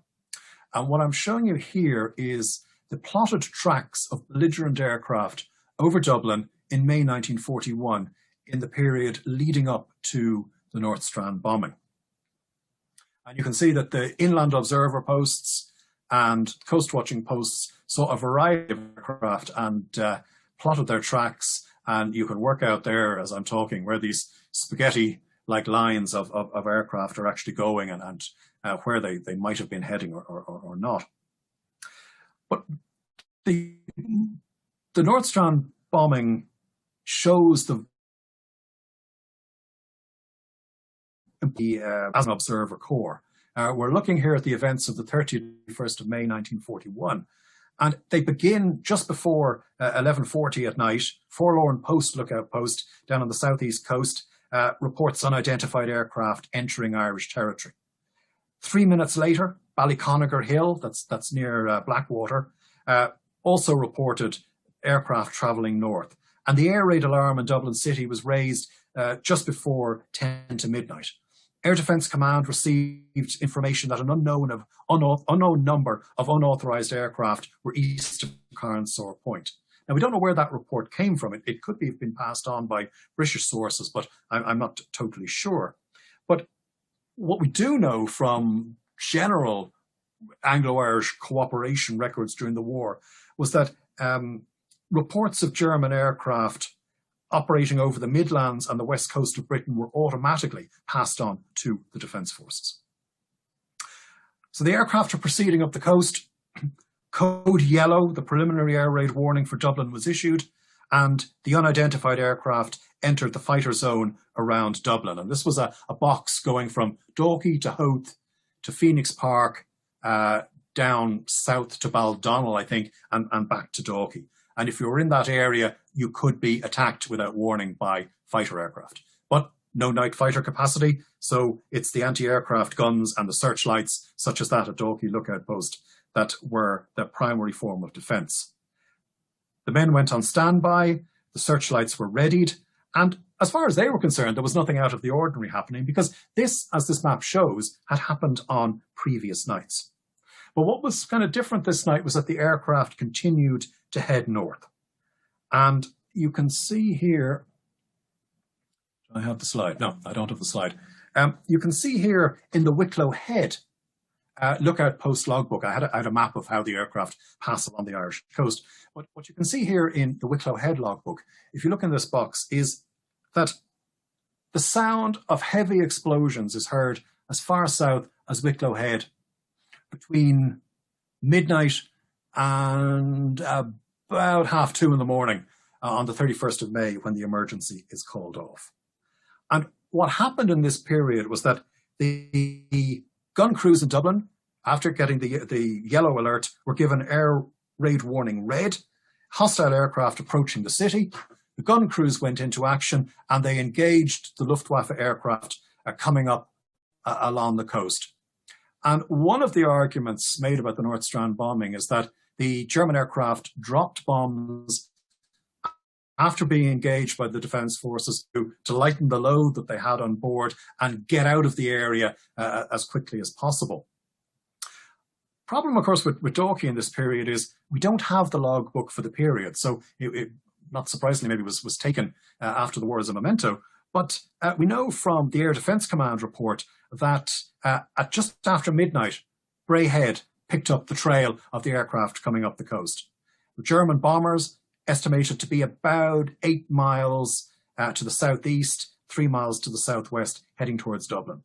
And what I'm showing you here is the plotted tracks of belligerent aircraft over Dublin in May 1941 in the period leading up to the North Strand bombing. And you can see that the inland observer posts and coast watching posts saw a variety of aircraft and plotted their tracks, and you can work out there as I'm talking where these spaghetti-like lines of aircraft are actually going and where they might have been heading or not. But the North Strand bombing shows as an observer corps. We're looking here at the events of the 31st of May 1941, and they begin just before 11:40 at night. Forlorn Post lookout post down on the southeast coast reports unidentified aircraft entering Irish territory. 3 minutes later, Ballyconagher Hill, that's near Blackwater, also reported aircraft travelling north. And the air raid alarm in Dublin City was raised just before 10 to midnight. Air Defence Command received information that an unknown number of unauthorised aircraft were east of Carnsore Point. Now, we don't know where that report came from. It could have been passed on by British sources, but I'm not totally sure. But what we do know from general Anglo-Irish cooperation records during the war was that reports of German aircraft operating over the Midlands and the west coast of Britain were automatically passed on to the Defence Forces. So the aircraft are proceeding up the coast. Code Yellow, the preliminary air raid warning for Dublin, was issued, and the unidentified aircraft entered the fighter zone around Dublin. And this was a box going from Dalkey to Howth to Phoenix Park, down south to Baldonnel, I think, and back to Dalkey. And if you were in that area, you could be attacked without warning by fighter aircraft. But no night fighter capacity, so it's the anti-aircraft guns and the searchlights, such as that at Dalkey Lookout Post, that were the primary form of defence. The men went on standby, the searchlights were readied, and as far as they were concerned, there was nothing out of the ordinary happening, because this, as this map shows, had happened on previous nights. But what was kind of different this night was that the aircraft continued to head north. And you can see here, do I have the slide? No, I don't have the slide. You can see here in the Wicklow Head lookout post logbook, I had a map of how the aircraft pass along the Irish coast. But what you can see here in the Wicklow Head logbook, if you look in this box, is that the sound of heavy explosions is heard as far south as Wicklow Head between midnight and about 2:30 in the morning on the 31st of May, when the emergency is called off. And what happened in this period was that the gun crews in Dublin, after getting the yellow alert, were given air raid warning red, hostile aircraft approaching the city. The gun crews went into action and they engaged the Luftwaffe aircraft coming up along the coast. And one of the arguments made about the North Strand bombing is that the German aircraft dropped bombs after being engaged by the Defence Forces to lighten the load that they had on board and get out of the area as quickly as possible. Problem, of course, with Dalkey in this period is we don't have the logbook for the period. So it not surprisingly, maybe was taken after the war as a memento. But we know from the Air Defence Command report that at just after midnight, Bray Head picked up the trail of the aircraft coming up the coast. The German bombers estimated to be about 8 miles to the southeast, 3 miles to the southwest, heading towards Dublin.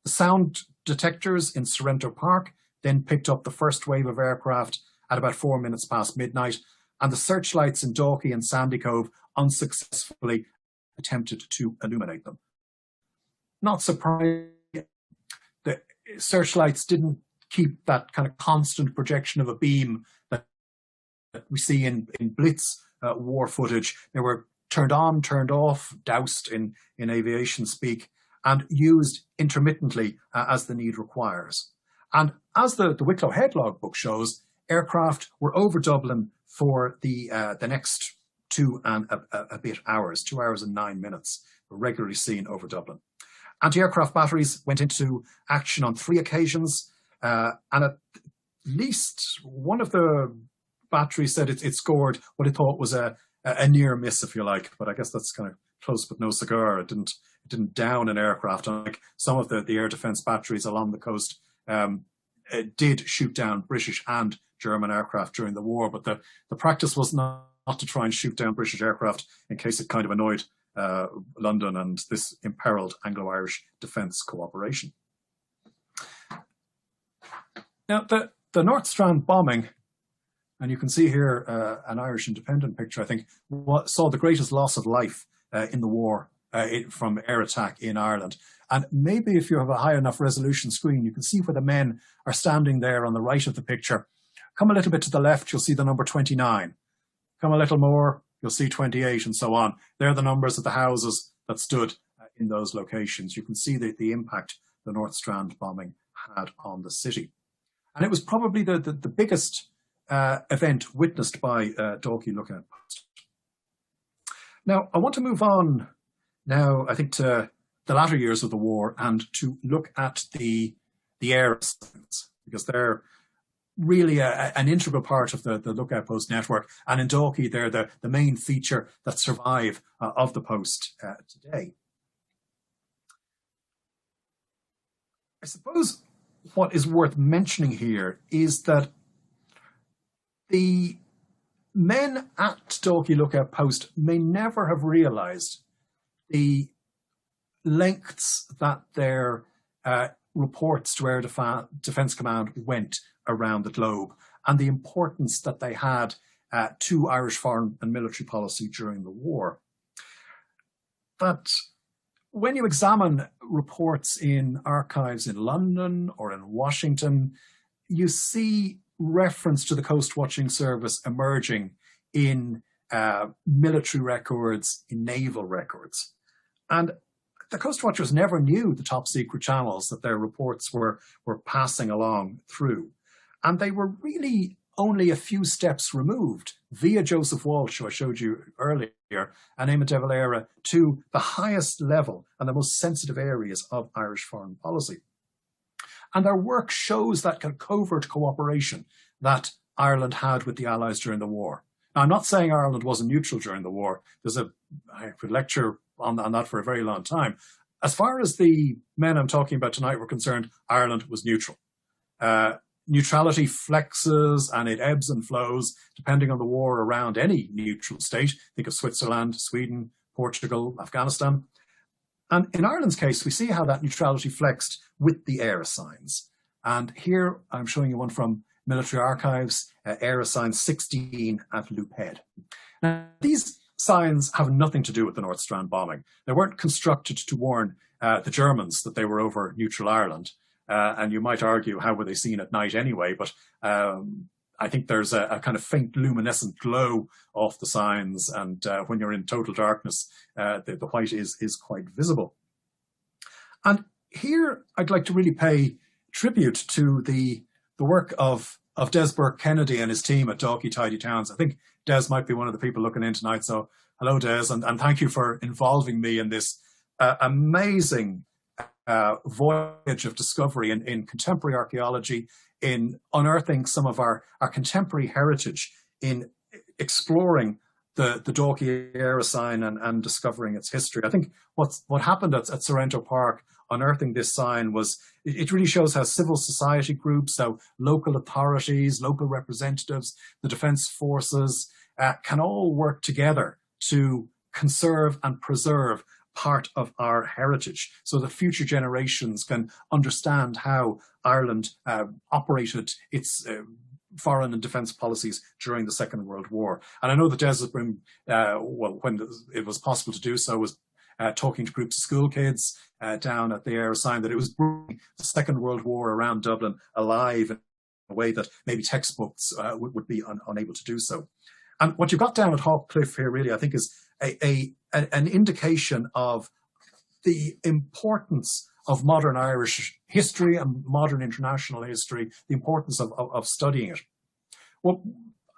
The sound detectors in Sorrento Park then picked up the first wave of aircraft at about 4 minutes past midnight, and the searchlights in Dalkey and Sandy Cove unsuccessfully attempted to illuminate them. Not surprising, the searchlights didn't keep that kind of constant projection of a beam that we see in Blitz war footage. They were turned on, turned off, doused in aviation speak, and used intermittently as the need requires. And as the Wicklow Head logbook shows, aircraft were over Dublin for the next 2 and a bit hours, 2 hours and 9 minutes, were regularly seen over Dublin. Anti-aircraft batteries went into action on 3 occasions, and at least one of the batteries said it scored what it thought was a near miss, if you like. But I guess that's kind of close but no cigar. It didn't down an aircraft, unlike some of the air defence batteries along the coast. It did shoot down British and German aircraft during the war, but the practice was not to try and shoot down British aircraft in case it kind of annoyed London and this imperiled Anglo-Irish defence cooperation. Now, the North Strand bombing, and you can see here an Irish independent picture, I think, saw the greatest loss of life in the war from air attack in Ireland. And maybe if you have a high enough resolution screen, you can see where the men are standing there on the right of the picture. Come a little bit to the left, you'll see the number 29. Come a little more, you'll see 28 and so on. They're the numbers of the houses that stood in those locations. You can see the impact the North Strand bombing had on the city. And it was probably the biggest event witnessed by Dalkey Lookout Post. Now, I want to move on now, I think, to the latter years of the war and to look at the air signs, because they're really an integral part of the Lookout Post network. And in Dalkey, they're the main feature that survive of the post today. I suppose what is worth mentioning here is that the men at Dalkey Lookout Post may never have realised the lengths that their reports to Air Defence Command went around the globe, and the importance that they had to Irish foreign and military policy during the war. But when you examine reports in archives in London or in Washington, you see reference to the Coast Watching Service emerging in military records, in naval records. And the Coast Watchers never knew the top secret channels that their reports were passing along through. And they were really only a few steps removed via Joseph Walsh, who I showed you earlier, and Eamon de Valera, to the highest level and the most sensitive areas of Irish foreign policy. And their work shows that kind of covert cooperation that Ireland had with the Allies during the war. Now, I'm not saying Ireland wasn't neutral during the war. I could lecture on that for a very long time. As far as the men I'm talking about tonight were concerned, Ireland was neutral. Neutrality flexes and it ebbs and flows depending on the war around any neutral state. Think of Switzerland, Sweden, Portugal, Afghanistan. And in Ireland's case, we see how that neutrality flexed with the air assigns. And here I'm showing you one from Military Archives, air assign 16 at Loop Head. Now, these signs have nothing to do with the North Strand bombing. They weren't constructed to warn the Germans that they were over neutral Ireland. And you might argue, how were they seen at night anyway? But I think there's a kind of faint luminescent glow off the signs. And when you're in total darkness, the white is quite visible. And here I'd like to really pay tribute to the work of Des Burke-Kennedy and his team at Dalkey Tidy Towns. I think Des might be one of the people looking in tonight. So hello, Des, and thank you for involving me in this amazing voyage of discovery in contemporary archaeology, in unearthing some of our contemporary heritage, in exploring the Dalkey air assign and discovering its history. I think what happened at Sorrento Park unearthing this sign was, it really shows how civil society groups, how local authorities, local representatives, the defence forces can all work together to conserve and preserve part of our heritage so that future generations can understand how Ireland operated its foreign and defence policies during the Second World War. And I know that Des has been, when it was possible to do so, was talking to groups of school kids down at the Air sign, that it was bringing the Second World War around Dublin alive in a way that maybe textbooks would be unable to do so. And what you've got down at Hawk Cliff here really, I think, is an indication of the importance of modern Irish history and modern international history, the importance of studying it. Well,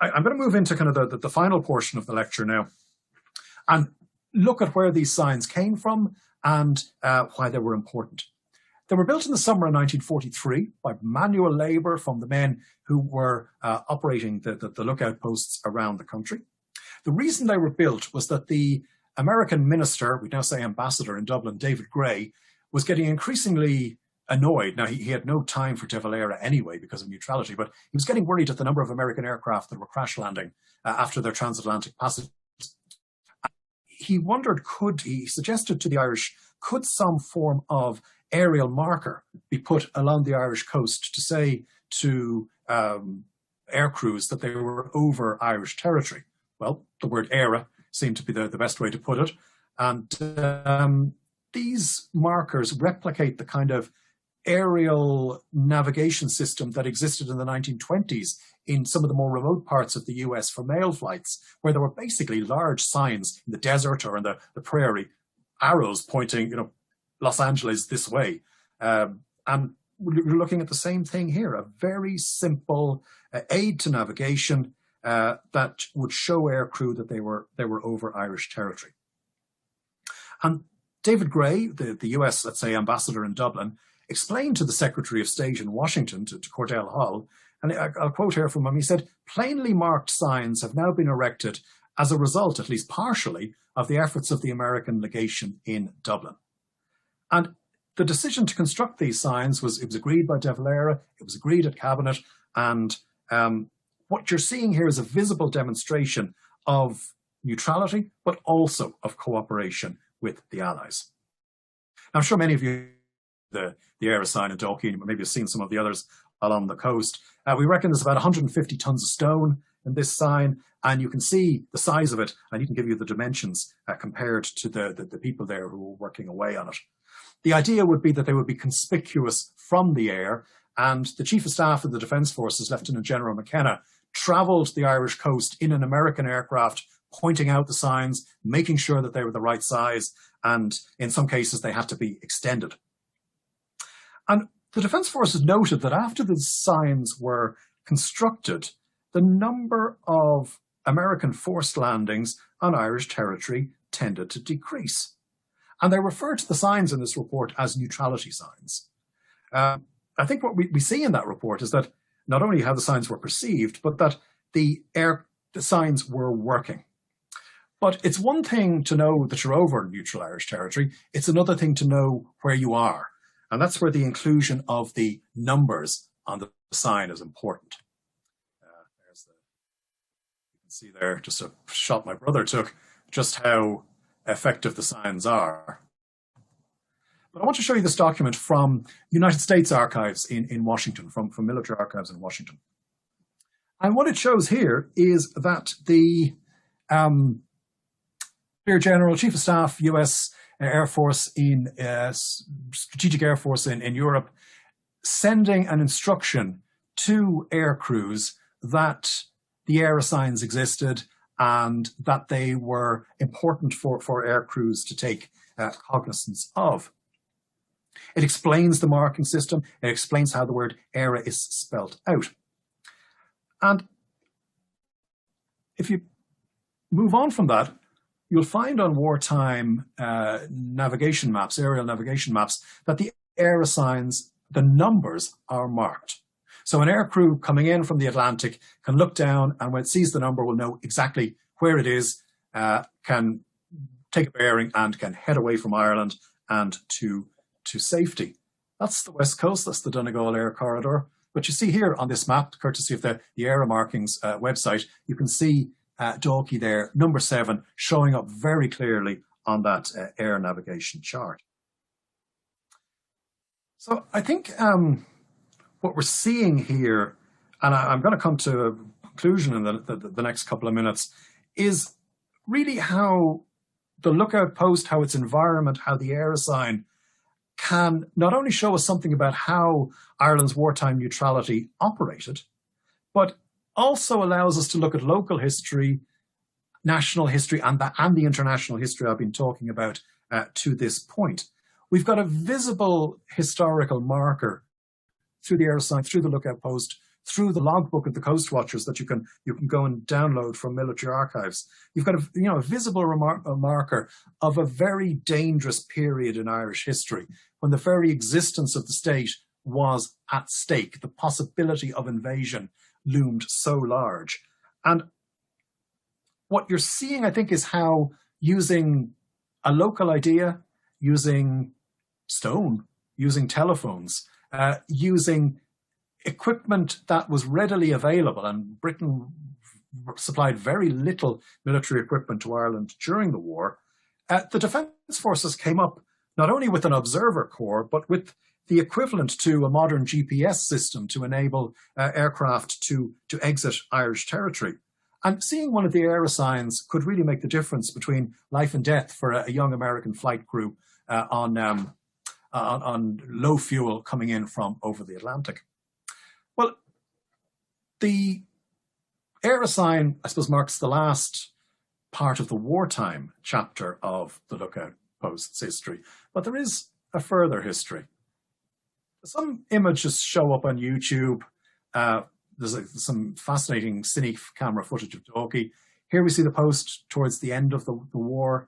I'm going to move into kind of the final portion of the lecture now and look at where these signs came from and why they were important. They were built in the summer of 1943 by manual labour from the men who were operating the lookout posts around the country. The reason they were built was that the American minister, we'd now say ambassador in Dublin, David Gray, was getting increasingly annoyed. Now, he had no time for De Valera anyway because of neutrality, but he was getting worried at the number of American aircraft that were crash landing after their transatlantic passage. He wondered, he suggested to the Irish, could some form of aerial marker be put along the Irish coast to say to air crews that they were over Irish territory? Well, the word era seemed to be the best way to put it. And these markers replicate the kind of aerial navigation system that existed in the 1920s in some of the more remote parts of the US for mail flights, where there were basically large signs in the desert or in the prairie, arrows pointing, Los Angeles this way. And we're looking at the same thing here, a very simple aid to navigation that would show aircrew that they were over Irish territory. And David Gray, the US, let's say, ambassador in Dublin, explained to the Secretary of State in Washington, to Cordell Hull, and I'll quote here from him, he said, "Plainly marked signs have now been erected as a result, at least partially, of the efforts of the American legation in Dublin." And the decision to construct these signs was agreed by De Valera, it was agreed at Cabinet, and what you're seeing here is a visible demonstration of neutrality, but also of cooperation with the Allies. Now, I'm sure many of you, the Era sign in Dalkey, maybe have seen some of the others along the coast. We reckon there's about 150 tons of stone in this sign, and you can see the size of it, and he can give you the dimensions compared to the people there who were working away on it. The idea would be that they would be conspicuous from the air, and the Chief of Staff of the Defence Forces, Lieutenant General McKenna, travelled the Irish coast in an American aircraft, pointing out the signs, making sure that they were the right size, and in some cases they had to be extended. And the Defence Forces noted that after the signs were constructed, the number of American forced landings on Irish territory tended to decrease. And they refer to the signs in this report as neutrality signs. I think what we see in that report is that not only how the signs were perceived, but that the signs were working. But it's one thing to know that you're over neutral Irish territory. It's another thing to know where you are. And that's where the inclusion of the numbers on the sign is important. You can see there, just a shot my brother took, just how effective the signs are. But I want to show you this document from United States Archives in Washington, from military archives in Washington. And what it shows here is that the Brigadier General, Chief of Staff, US Air Force Strategic Air Force in Europe, sending an instruction to air crews that the air signs existed and that they were important for air crews to take cognizance of. It explains the marking system. It explains how the word era is spelt out. And if you move on from that, you'll find on wartime navigation maps, aerial navigation maps, that the era signs, the numbers are marked. So an air crew coming in from the Atlantic can look down and when it sees the number will know exactly where it is, can take a bearing and can head away from Ireland and to to safety. That's the west coast, that's the Donegal Air Corridor. But you see here on this map, courtesy of the Air Markings website, you can see Dalkey there, number 7, showing up very clearly on that air navigation chart. So I think what we're seeing here, and I'm going to come to a conclusion in the next couple of minutes, is really how the lookout post, how its environment, how the air assign can not only show us something about how Ireland's wartime neutrality operated, but also allows us to look at local history, national history, and the international history I've been talking about to this point. We've got a visible historical marker through the air assign, through the lookout post, through the logbook of the Coastwatchers that you can go and download from military archives. You've got a visible marker of a very dangerous period in Irish history when the very existence of the state was at stake. The possibility of invasion loomed so large. And what you're seeing, I think, is how using a local idea, using stone, using telephones, using equipment that was readily available, and Britain supplied very little military equipment to Ireland during the war, the Defence Forces came up not only with an observer corps, but with the equivalent to a modern GPS system to enable aircraft to exit Irish territory. And seeing one of the air assigns could really make the difference between life and death for a young American flight crew on low fuel coming in from over the Atlantic. Well, the air assign, I suppose, marks the last part of the wartime chapter of the lookout post's history, but there is a further history. Some images show up on YouTube. There's some fascinating cine camera footage of Dalkey. Here we see the post towards the end of the war.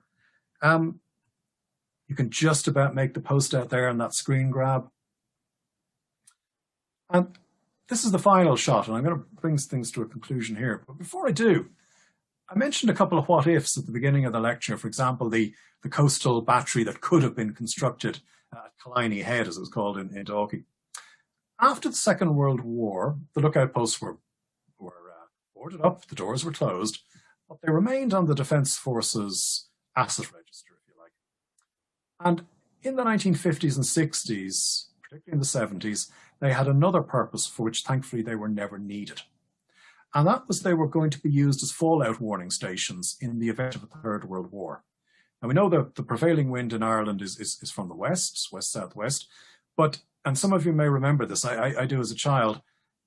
You can just about make the post out there in that screen grab. And this is the final shot, and I'm going to bring things to a conclusion here. But before I do, I mentioned a couple of what ifs at the beginning of the lecture. For example, the coastal battery that could have been constructed at Killiney Head, as it was called in Dalkey. After the Second World War, the lookout posts were boarded up, the doors were closed, but they remained on the Defence Forces asset register, if you like. And in the 1950s and 60s, particularly in the 70s, they had another purpose for which, thankfully, they were never needed. And that was they were going to be used as fallout warning stations in the event of a Third World War. Now, we know that the prevailing wind in Ireland is from the west, west-southwest, and some of you may remember this, I do as a child,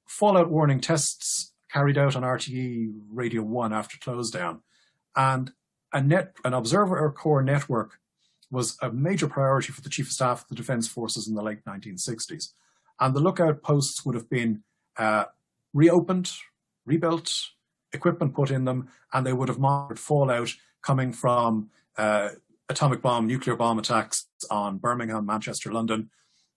fallout warning tests carried out on RTE Radio 1 after close down. And an observer corps network was a major priority for the Chief of Staff of the Defence Forces in the late 1960s. And the lookout posts would have been reopened, rebuilt, equipment put in them, and they would have monitored fallout coming from atomic bomb, nuclear bomb attacks on Birmingham, Manchester, London,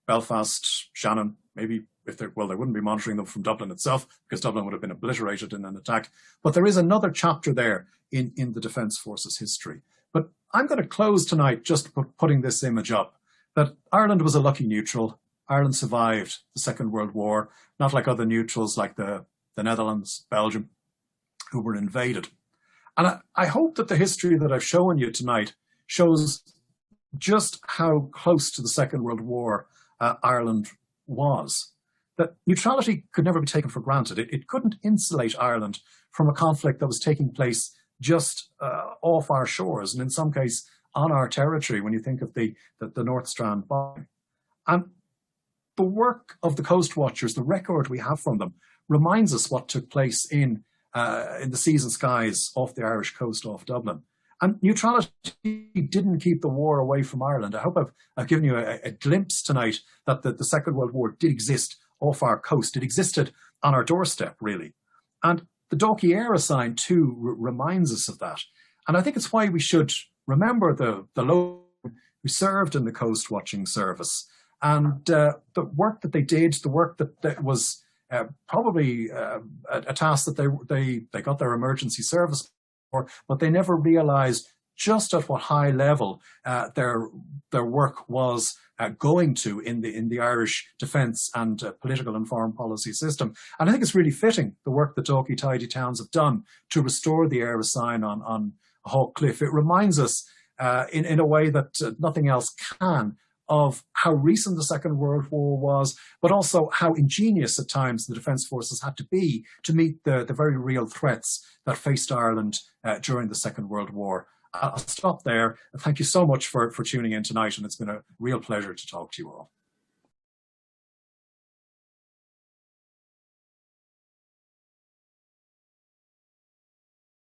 Belfast, Shannon, maybe they wouldn't be monitoring them from Dublin itself because Dublin would have been obliterated in an attack. But there is another chapter there in the Defence Forces history. But I'm going to close tonight just putting this image up, that Ireland was a lucky neutral. Ireland survived the Second World War, not like other neutrals like the Netherlands, Belgium, who were invaded. And I hope that the history that I've shown you tonight shows just how close to the Second World War Ireland was. That neutrality could never be taken for granted. It couldn't insulate Ireland from a conflict that was taking place just off our shores, and in some case on our territory when you think of the North Strand bombing. And the work of the Coastwatchers, the record we have from them, reminds us what took place in the seas and skies off the Irish coast off Dublin. And neutrality didn't keep the war away from Ireland. I hope I've given you a glimpse tonight that the Second World War did exist off our coast. It existed on our doorstep, really. And the Dalkey Air Assign, too, reminds us of that. And I think it's why we should remember the local who served in the coast watching service and the work that they did, the work that was probably a task that they got their emergency service for, but they never realized just at what high level their work was going to in the Irish defence and political and foreign policy system. And I think it's really fitting, the work that Dalkey Tidy Towns have done to restore the Éire sign on Hawk Cliff. It reminds us in a way that nothing else can, of how recent the Second World War was, but also how ingenious at times the Defence Forces had to be to meet the very real threats that faced Ireland during the Second World War. I'll stop there. Thank you so much for tuning in tonight, and it's been a real pleasure to talk to you all.